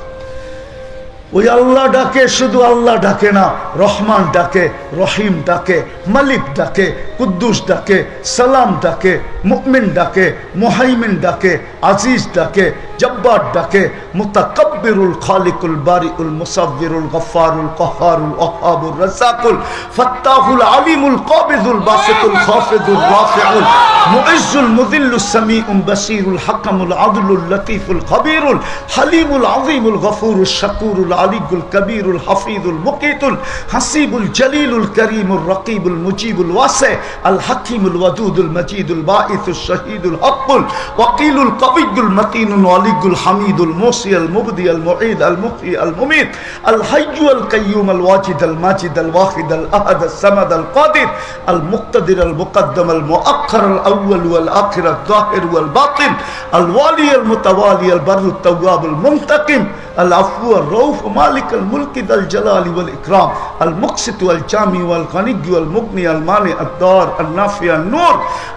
ওই আল্লাহ ডাকে, শুধু আল্লাহ ডাকে না, রহমান ডাকে, রহিম ডাকে, মালিক ডাকে, কুদ্দুস ডাকে, সালাম ডাকে, মুমিন ডাকে, মুহাইমিন ডাকে, আজিজ ডাকে, জব্বার ডাকে, মুতাকাব্বিরুল খালিকুল বারিউল মুসাব্বিরুল গফফারুল কাহ্হারুল ওয়াহাবুর রাজ্জাকুল ফাত্তাহুল আলিমুল কাবিদুল বাসিতুল খাফিদুর রাফিউল মুইজ্জুল মুযিল্লুস সামিউল বাসীরুল হাকামুল আদলুল লতীফুল খবীরুল হালিমুল আযীমুল গফুরুশ শাকুরুল আলিকুল কবীরুল হাফিজুল মুকিতুল হাসিবুল জলিলুল করিমুর রকিবুল মুজিবুল ওয়াসি আল হাকিমুল ওয়াদুদুল মজিদুল বাঈসুশ শহীদুল হকুল ওয়াকিলুল কবিয়ুল মতিনুল ওয়ালিগুল হামিদুল মুসি আল মুবদি আল মুঈদ আল মুহয়ি আল মুমীত আল হাইয়্যু আল কাইয়্যুম আল ওয়াজিদ আল মাজিদ আল ওয়াহিদ আল আহাদ আল সামাদ আল কাদির আল মুক্তাদির আল মুকদ্দম আল মুআক্খার আল আউয়াল ওয়াল আখির আল যাহির ওয়াল বাতিন আল ওয়ালি আল মুতাওয়ালি আল বাররু তাওয়াব আল মুনতাকিম আল আফু আল রউফ মালিক আল মুলক আল জালাল ওয়াল ইকরাম আল মুকসিত ওয়াল জামি ওয়াল গানি ওয়াল মুগনি আল মানি আল দার আল নাফি আল নূর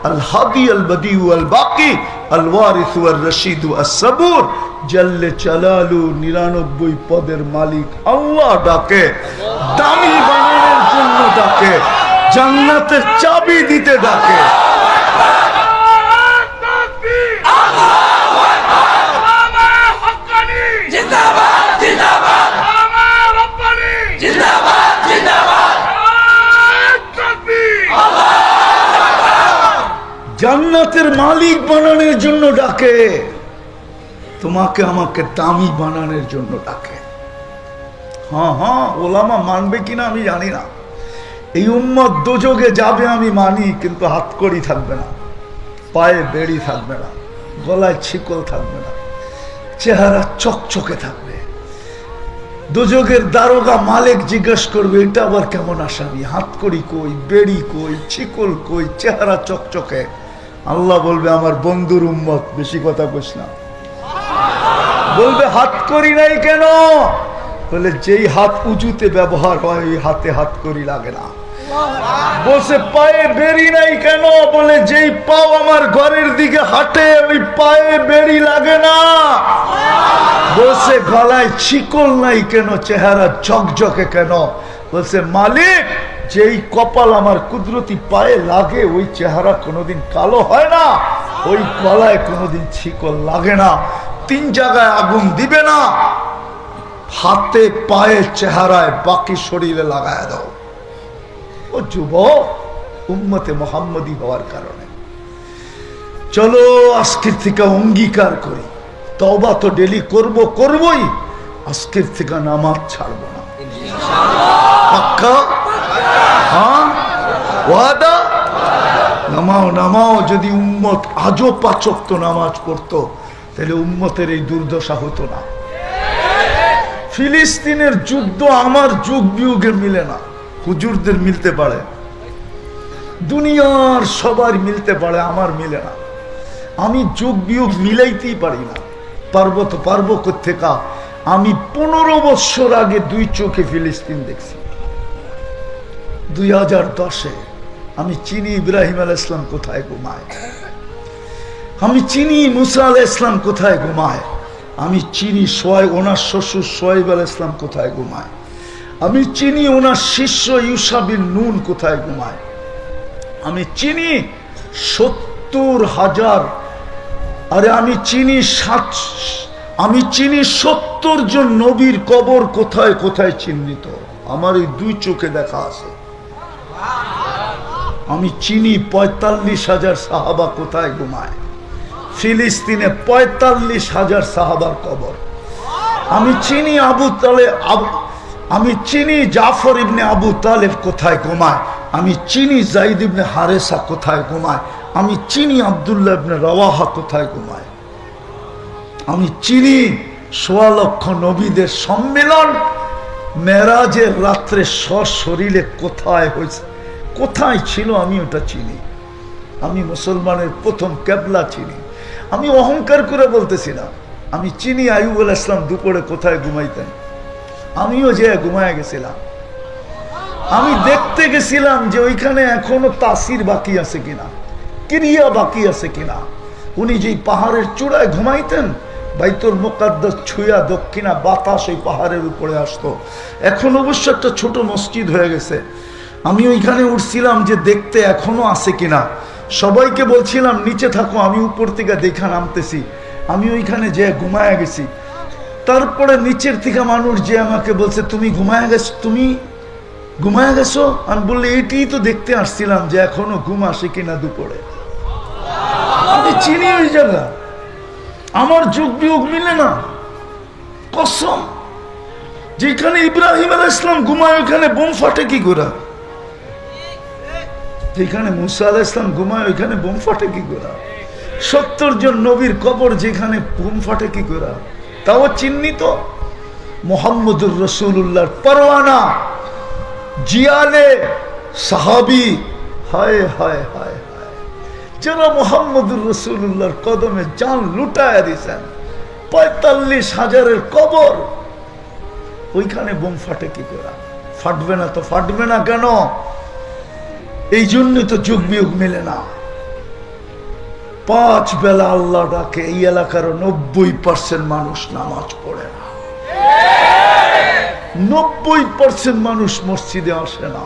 আল হাদি আল বদি ওয়াল বাকি আল ওয়ারিস ওয়াল রশিদ ওয়াস সাবুর জাল্লে জালালু 99 পদের মালিক আল্লাহ ডাকে। দামি বানানোর জন্য ডাকে, জান্নাতের চাবি দিতে ডাকে। জান্নাতের মালিক বানানোর জন্য ডাকে, তোমাকে আমাকে দামি বানানোর জন্য ডাকে। হ্যাঁ হ্যাঁ, ওলামা মানবে কিনা আমি জানি না। এই উম্মত দোজখে যাবে আমি মানি, কিন্তু হাতকড়ি থাকবে না, পায়ে বেড়ি থাকবে না, গলায় ছিকল থাকবে না, চেহারা চকচকে থাকবে। দোজখের দারোগা মালিক জিজ্ঞেস করবে এটা আবার কেমন আসামি, হাতকড়ি কই, বেড়ি কই, ছিকল কই, চেহারা চকচকে। আল্লাহ বলবে আমার বন্ধুর উম্মত, বেশি কথা কইস না। বলবে হাত করি নাই কেন? বলে যেই হাত উঁচুতে ব্যবহার হয় ওই হাতে হাত করি লাগে না। বসে পায়ে বেরি নাই কেন? বলে যেই পাও আমার ঘরের দিকে হাঁটে ওই পায়ে বেড়ি লাগে না। বলছে গলায় শিকল নাই কেন, চেহারা ঝকঝকে কেন? বলছে মালিক যেই কপাল আমার কুদরতি পায়ে লাগে ওই চেহারা কোনোদিন কালো হয় না, ওই গলায় কোনোদিন শিকল লাগে না। 3 জায়গায় আগুন দিবে না, হাতে পায়ে চেহারায়, বাকি শরীরে লাগায় দাও। ও যুবক, উম্মতে মুহাম্মদী হওয়ার কারণে চলো আজকের থেকে অঙ্গীকার করি, তওবা তো ডেলি করবই, আজকের থেকে নামাজ ছাড়বো না। পাক্কা? হ্যাঁ, ওয়াদা? নামাও। যদি উম্মত আজও 5 ওয়াক্ত নামাজ পড়তো তাহলে উম্মতের এই দুর্দশা হতো না। ফিলিস্তিনের যুদ্ধ আমার যুগ বিয়োগে মিলে না, হুজুরদের মিলতে পারে, দুনিয়ার সবার মিলতে পারে, আমার মিলে না। আমি যুগ বিয়োগ মিলাইতেই পারি না। পারবো কোত্থেকা? আমি 15 বছর আগে 2 চোখে ফিলিস্তিন দেখছি। 2010-এ আমি চিনি ইব্রাহিম আলাইহিস সালাম কোথায় ঘুমায়, আমি চিনি মুসা আলাইহিস সালাম কোথায় ঘুমায়, আমি চিনি ওনার শ্বশুর সোহাইব আলাইহিস সালাম কোথায় ঘুমায়, আমি চিনি ওনার শিষ্য ইউসা বিন নুন কোথায় ঘুমায়, আমি চিনি 70,000, আরে আমি চিনি 70 জন নবীর কবর কোথায় কোথায় চিহ্নিত, আমার এই 2 চোখে দেখা আছে। আমি চিনি 45,000 সাহাবা কোথায় ঘুমায়, ফিলিস্তিনে 45,000 সাহাবার কবর। আমি চিনি আমি চিনি জাফর ইবনে আবু তালেব কোথায় ঘুমায়, আমি চিনি যায়েদ ইবনে হারেসা কোথায় ঘুমায়, আমি চিনি আব্দুল্লাহ ইবনে রাওয়াহা কোথায় ঘুমায়, আমি চিনি 1.25 লক্ষ নবীদের সম্মেলন মেরাজের রাত্রে সশরীরে কোথায় হয়েছে, কোথায় ছিল, আমি ওটা চিনি। আমি মুসলমানের প্রথম কেবলা চিনি। আমি অহংকার করে বলতেছি না, আমি চিনি আইয়ুব আলাইহিস সালাম দুপুরে কোথায় ঘুমাইতেন, আমিও যে ঘুমায় গেছিলাম। আমি দেখতে গেছিলাম যে ওইখানে এখনো তাসির বাকি আছে কিনা, ক্রিয়া বাকি আছে কিনা। উনি যেই পাহাড়ের চূড়ায় ঘুমাইতেন, বাইতুল মুকাদ্দাস ছুঁয়া দক্ষিণা বাতাস ওই পাহাড়ের উপরে আসতো। এখন অবশ্য একটা ছোট মসজিদ হয়ে গেছে। আমি ওইখানে উঠছিলাম যে দেখতে এখনো আছে কিনা। সবাইকে বলছিলাম নিচে থাকো, আমি উপর থেকে দেখা নামতেছি। আমি ওইখানে যে ঘুমায় গেছি। তারপরে নিচের থেকে মানুষ যে আমাকে বলছে তুমি ঘুমায় গেছো। আমি বললি এইটাই তো দেখতে আসছিলাম যে এখনো ঘুম আসে কিনা দুপুরে। আমি চিনি ওই জায়গা, আমার যুগ বিয়োগ মিলে না। কসম, যেখানে ইব্রাহিম আলাইহিস সালাম ঘুমায় ওইখানে বোম ফাটে কি করে, যেখানে মুসা আলাইহিস সালাম ঘুমায় ওইখানে বোম ফাটে কি করে, 70 জন নবীর কবর যেখানে বোম ফাটে কি করে, তাও চিহ্নিত মুহাম্মদুর রাসূলুল্লাহর পরওয়ানা জিয়ালে সাহাবী। হায় হায় হায় হায়, যারা মুহাম্মদুর রাসূলুল্লাহর কদমে জান লুটায়া দিয়েছেন, 45,000-এর কবর, ওইখানে বোম ফাটে কি করে? ফাটবে না তো ফাটবে না কেন? এই জন্যই তো যুগ বিয়োগ মিলে না। 5 বেলা আল্লাহ ডাকে, এই এলাকার 90% মানুষ নামাজ পড়ে না, 90% মানুষ মসজিদে আসে না।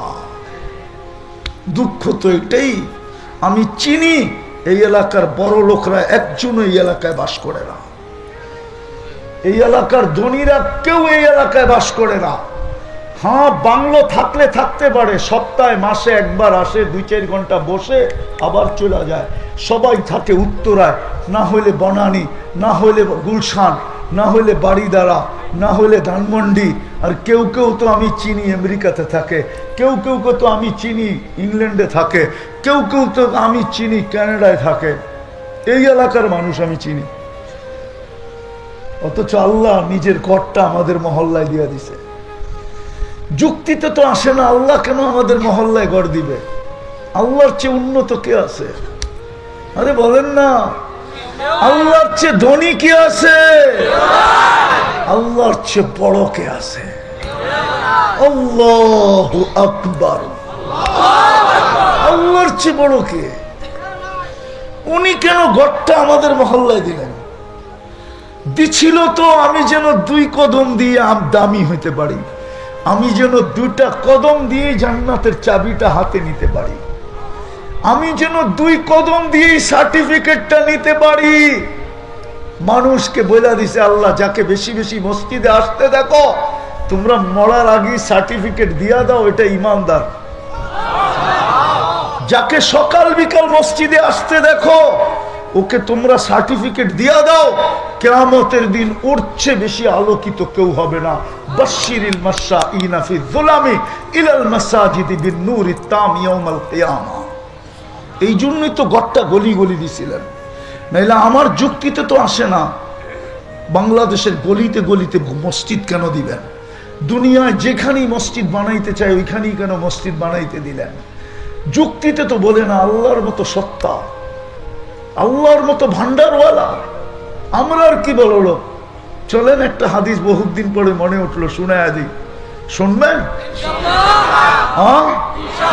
দুঃখ তো এটাই। আমি চিনি এই এলাকার বড় লোকরা একজনও এই এলাকায় বাস করে না, এই এলাকার ধনীরা কেউ এই এলাকায় বাস করে না। হ্যাঁ, বাংলো থাকলে থাকতে পারে, সপ্তাহে মাসে একবার আসে, 2-4 ঘন্টা বসে আবার চলে যায়। সবাই থাকে উত্তরায়, না হলে বনানী, না হলে গুলশান, না হলে বাড়িদারা, না হলে ধানমন্ডি। আর কেউ কেউ তো আমি চিনি আমেরিকাতে থাকে, কেউ কেউ তো আমি চিনি ইংল্যান্ডে থাকে, কেউ কেউ তো আমি চিনি কানাডায় থাকে। এই এলাকার মানুষ আমি চিনি, অথচ আল্লাহ নিজের ঘরটা আমাদের মহল্লায় দিয়ে দিছে। যুক্তিতে তো আসে না, আল্লাহ কেন আমাদের মহল্লায় ঘর দিবে? আল্লাহর চেয়ে উন্নত কে আছে? আরে বলেন না, আল্লাহর চেয়ে ধনী কে আছে? আল্লাহর চেয়ে বড় কে আছে? আল্লাহু আকবার। আল্লাহর চেয়ে বড় কে? উনি কেন ঘরটা আমাদের মহল্লায় দিলেন? দিছিল তো আমি যেন 2 কদম দিয়ে দামি হইতে পারি, আমি যেন 2টা কদম দিয়ে জান্নাতের চাবিটা হাতে নিতে পারি, আমি যেন 2 কদম দিয়ে সার্টিফিকেটটা নিতে পারি। মানুষকে বলে দিছে আল্লাহ, যাকে বেশি বেশি মসজিদে আসতে দেখো তোমরা মরার আগে সার্টিফিকেট দিয়া দাও, এটা ইমানদার। যাকে সকাল বিকাল মসজিদে আসতে দেখো ওকে তোমরা সার্টিফিকেট দিয়া দাও, কিয়ামতের দিন ওর চেয়ে বেশি আলোকিত কেউ হবে না। বাশশিরিল মাশাঈনা ফি যুলামি ইলাল মাসাজিদি বিন নূরি তাম ইয়াউমাল কিয়ামা। এই জন্যই তো গট্টা গলি গলি দিছিলেন, নাইলে আমার যুক্তিতে তো আসে না। বাংলাদেশের গলিতে গলিতে মসজিদ কেন দিবেন? দুনিয়ায় যেখানেই মসজিদ বানাইতে চায় ওইখানেই কেন মসজিদ বানাইতে দিলেন? যুক্তিতে তো বলে না আল্লাহর মতো সত্তা, আল্লাহর মতো ভান্ডারওয়ালা। আমরা আর কি বললো? চলেন একটা হাদিস বহুত দিন পরে মনে উঠলো, শুনায়া দিই, শুনবেন?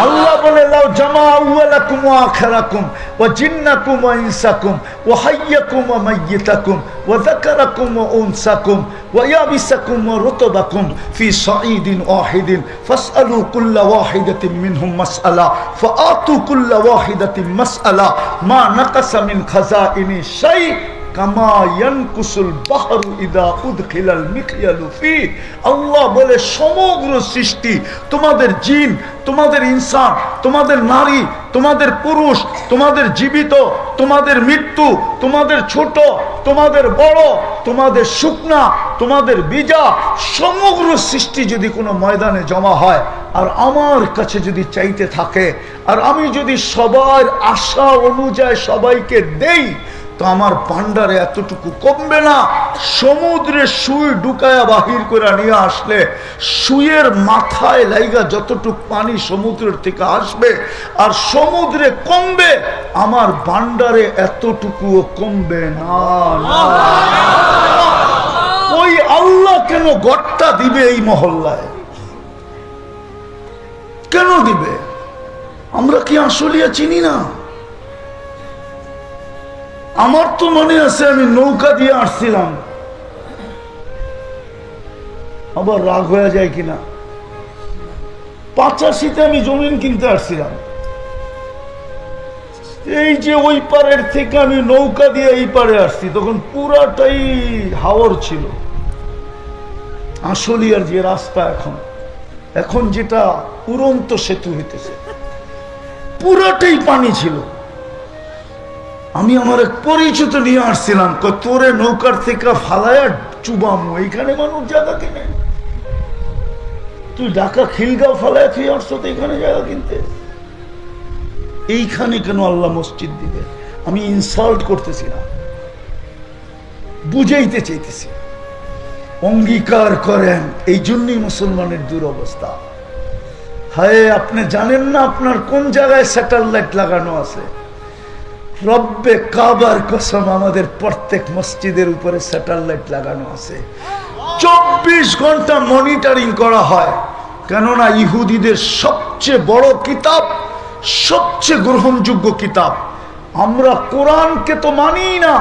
আল্লাহ বলে লাউ জামা আউয়ালাকুম ওয়া আখিরাকুম ওয়া জিন্নাকুম ওয়া ইনসাকুম ওয়া হাইয়াকুম ওয়া মাইয়িতাকুম ওয়া যাকারাকুম ওয়া উনসাকুম ওয়া ইয়াবিসাকুম ওয়া রুতবাকুম ফি সাঈদিন ওয়াহিদিন ফাসআলু কুল্লা ওয়াহিদাতিন মিনহুম মাসআলা ফাআতু কুল্লা ওয়াহিদাতিন মাসআলা মা নাকাসা মিন খাযাইনি শাই কামা ইয়ানকুসুল বাহরু ইদা উদখিলাল মিখয়ালু ফি। আল্লাহ বলে সমগ্র সৃষ্টি, তোমাদের জিন, তোমাদের ইনসান, তোমাদের নারী, তোমাদের পুরুষ, তোমাদের জীবিত, তোমাদের মৃত্যু, তোমাদের ছোট, তোমাদের বড়, তোমাদের শুকনা, তোমাদের বীজা, সমগ্র সৃষ্টি যদি কোনো ময়দানে জমা হয় আর আমার কাছে যদি চাইতে থাকে আর আমি যদি সবার আশা অনুযায়ী সবাইকে দেই তো আমার ভান্ডারে এতটুকু কমবে না। সমুদ্রে সুই ঢুকায়া বাহির করে নিয়ে আসলে সুইয়ের মাথায় লাইগা যতটুকু পানি সমুদ্রের থেকে আসবে আর সমুদ্রে কমবে, আমার ভান্ডারে এতটুকুও কমবে না। ওই আল্লাহ কেন গট্টা দিবে এই মহল্লায়? কেন দিবে? আমরা কি আসলিয়া চিনি না? আমার তো মনে আছে আমি নৌকা দিয়ে আসছিলাম, আবার রাগ হয়ে যায় কিনা, 85-তে আমি জমিন কিনতে আসছিলাম। এই যে ওই পারের থেকে আমি নৌকা দিয়ে এই পারে আসছি, তখন পুরাটাই হাওর ছিল। আসলিয়ার যে রাস্তা এখন যেটা উড়ন্ত সেতু হইতেছে, পুরাটাই পানি ছিল। আমি আমার এক পরিচিত নিয়ে আসছিলাম, তোরে নৌকার থেকে ফালায়া চুবামু, এইখানে মানুষ জায়গা কিনে। তুই ঢাকা খিলগাঁও ফালায়া তুই আসছো তো এখানে জায়গা কিনতে, এইখানে কেন আল্লাহ মসজিদ দিবে? আমি ইনসাল্ট করতেছি না, বুঝাইতে চাইতেছি। অঙ্গীকার করেন, এই জন্যই মুসলমানের দুরবস্থা। হায়, আপনি জানেন না আপনার কোন জায়গায় স্যাটেলাইট লাগানো আছে? রব্বে কাবার কসম, আমাদের প্রত্যেক মসজিদের উপরে স্যাটেলাইট লাগানো আছে। 24 ঘন্টা মনিটরিং করা হয়, কেননা ইহুদিদের সবচেয়ে বড় কিতাব, সবচেয়ে গ্রহণযোগ্য কিতাব। আমরা কোরআনকে তো মানি না,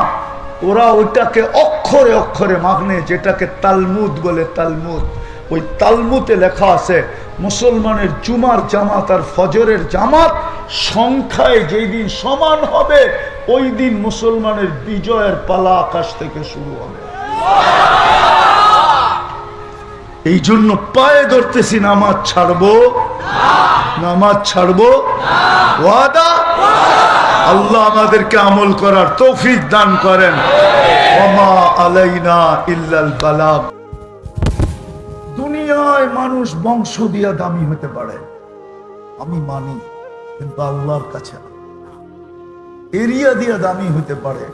ওরা ওইটাকে অক্ষরে অক্ষরে মানে, যেটাকে তালমুদ বলে। তালমুদ, ওই তালমুদে লেখা আছে মুসলমানের জুমার জামাত আর ফজরের জামাত সংখ্যায় যেই দিন সমান হবে ওই দিন মুসলমানের বিজয়ের পালা আকাশ থেকে শুরু হবে। এই জন্য পায়ে ধরতেছি, নামাজ ছাড়বো, নামাজ ছাড়বো, ওয়াদা। আল্লাহ আমাদেরকে আমল করার তৌফিক দান করেন। ওমা আলাইনা ইল্লাল বালাগ। দুনিয়ায় মানুষ বংশ দিয়া দামি হতে পারে, আমি মানি, কিন্তু আল্লাহর কাছে না। এরিয়া দিয়া দামি হতে পারে,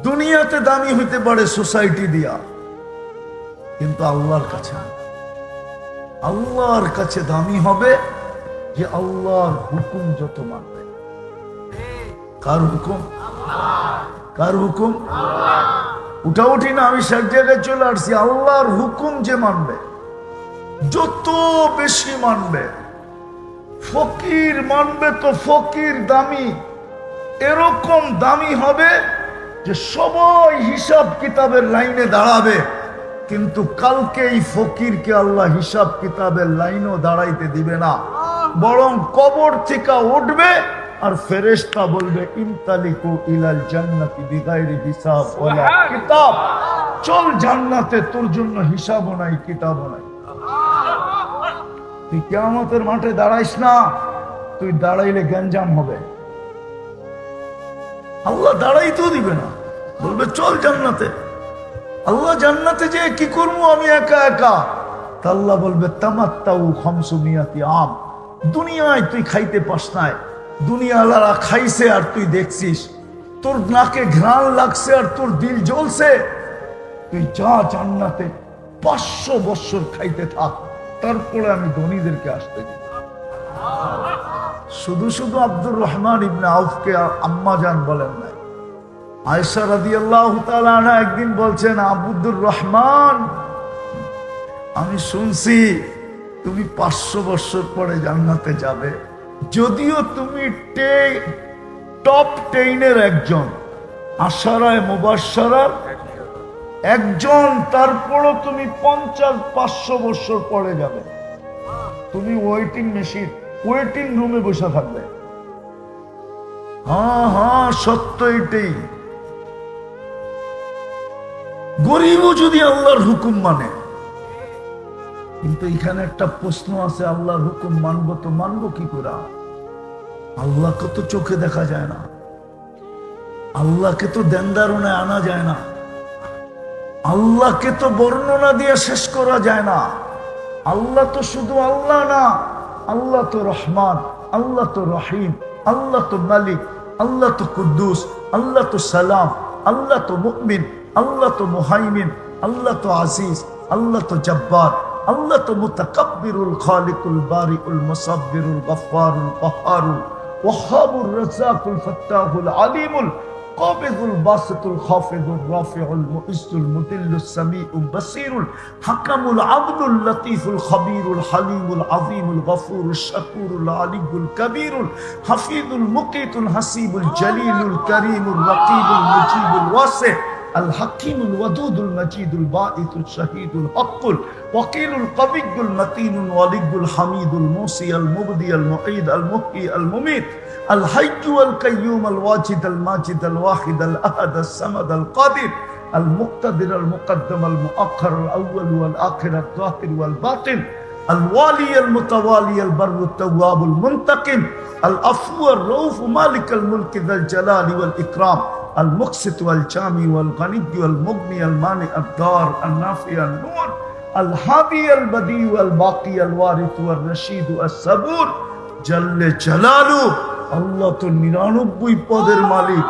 দুনিয়াতে দামি হতে পারে সোসাইটি দিয়া, কিন্তু আল্লাহর কাছে না। আল্লাহর কাছে দামি হবে যে আল্লাহর হুকুম যত মানবে। কার হুকুম? কার হুকুম? উঠা উঠি না, আমি সব জায়গায় চলে আসছি। আল্লাহর হুকুম যে মানবে, যত বেশি মানবে। ফকির মানবে তো ফকির দামি, এরকম দামি হবে যে সবাই হিসাব কিতাবের লাইনে দাঁড়াবে, কিন্তু কালকে এই ফকিরকে আল্লাহ হিসাব কিতাবের লাইনও দাঁড়াইতে দিবে না, বরং কবর থেকে উঠবে আর ফেরেশতা বলবে ইনতালিকু ইলাল জান্নাতি বিগাইরি হিসাব ওয়ালা কিতাব, চল জান্নাতে, তোর জন্য হিসাবও নাই কিতাবও নাই। তুই কিয়ামতের মাঠে দাঁড়াইস না, তুই দাঁড়াইলে গ্যাঞ্জাম হবে, আল্লাহ দাঁড়াইতেও দিবে না, বলবে চল জান্নাতে। আল্লাহ জান্নাতে যে কি করবো আমি একা একা, তা আল্লাহ বলবে তামাত্তাউ খামসুমিয়াতি আম, দুনিয়ায় তুই খাইতে পাস নাই, দুনিয়াওয়ালারা খাইছে আর তুই দেখছিস, তোর নাকে ঘ্রাণ লাগছে আর তোর দিল জ্বলছে, তুই যা জান্নাতে 500 বছর খাইতে থাক, তারপরে আমি ধনীদেরকে আসতে দিই। শুধু শুধু আব্দুর রহমান ইবনে আউফকে আম্মা জান বলেন নাই, আয়েশা রাদিয়াল্লাহু তাআলা আনহা একদিন বলছেন, আব্দুর রহমান, আমি শুনছি তুমি 500 বছর পরে জান্নাতে যাবে, যদিও তুমি টপ 10-এর একজন, আশারায়ে মুবাশশারার একজন, তারপরও তুমি 50-500 বছর পরে যাবে, তুমি ওয়েটিং রুমে বসে থাকবে। হ্যাঁ হ্যাঁ, সত্য এটাই। গরিবও যদি আল্লাহর হুকুম মানে, কিন্তু এখানে একটা প্রশ্ন আছে, আল্লাহর হুকুম মানবো তো মানবো কি করে? আল্লাহকে তো চোখে দেখা যায় না, আল্লাহকে তো দেনদারণে আনা যায় না, আল্লাহকে তো বর্ণনা দিয়ে শেষ করা যায় না। আল্লাহ তো শুধু আল্লাহ না, আল্লাহ তো রহমান, আল্লাহ তো রহিম, আল্লাহ তো মালিক, আল্লাহ তো কুদ্দুস, আল্লাহ তো সালাম, আল্লাহ তো মুমিন, আল্লাহ তো মুহাইমিন, আল্লাহ তো আজিজ, আল্লাহ তো জব্বার, আল্লাহ তো মুতাকাব্বিরুল খালিকুল বারিউল মুসাব্বিরুল গফফারুল কহ্হারুল ওয়াহ্হাবুর রাজ্জাকুল ফাত্তাহুল আলিমুল কাবিদুল বাসিতুল খাফিদুর রাফিউল মুইজ্জুল মুদিল্লুস সামিউল বাসীরুল হাকামুল আদলুল লতীফুল খবীরুল হালিমুল আযীমুল গফুরুশ শাকুরুল আলিয়ুল কবীরুল হাফিজুল মুকিতুল হাসিবুল জলিলুল করিমুল রকিবুল মুজিবুল ওয়াসি الحكيم الودود المجيد الباعث الشهيد الحق الوكيل القوي المتين الولي الحميد الموصي المبدي المعيد المحيي المميت الحي والقيوم الواجد الماجد الواحد الأحد الصمد القادر المقتدر المقدم المؤخر الأول والآخر الظاهر والباطن الوالي المتوالي البر التواب المنتقم العفو الرؤوف مالك الملك ذا الجلال والإكرام المقسط والجامع والغني والمغني المانع الدار النافع النور الهادي البديع والباقي الوارث والرشيد الصبور جل جلاله। আল্লাহ তো 99 পদের মালিক।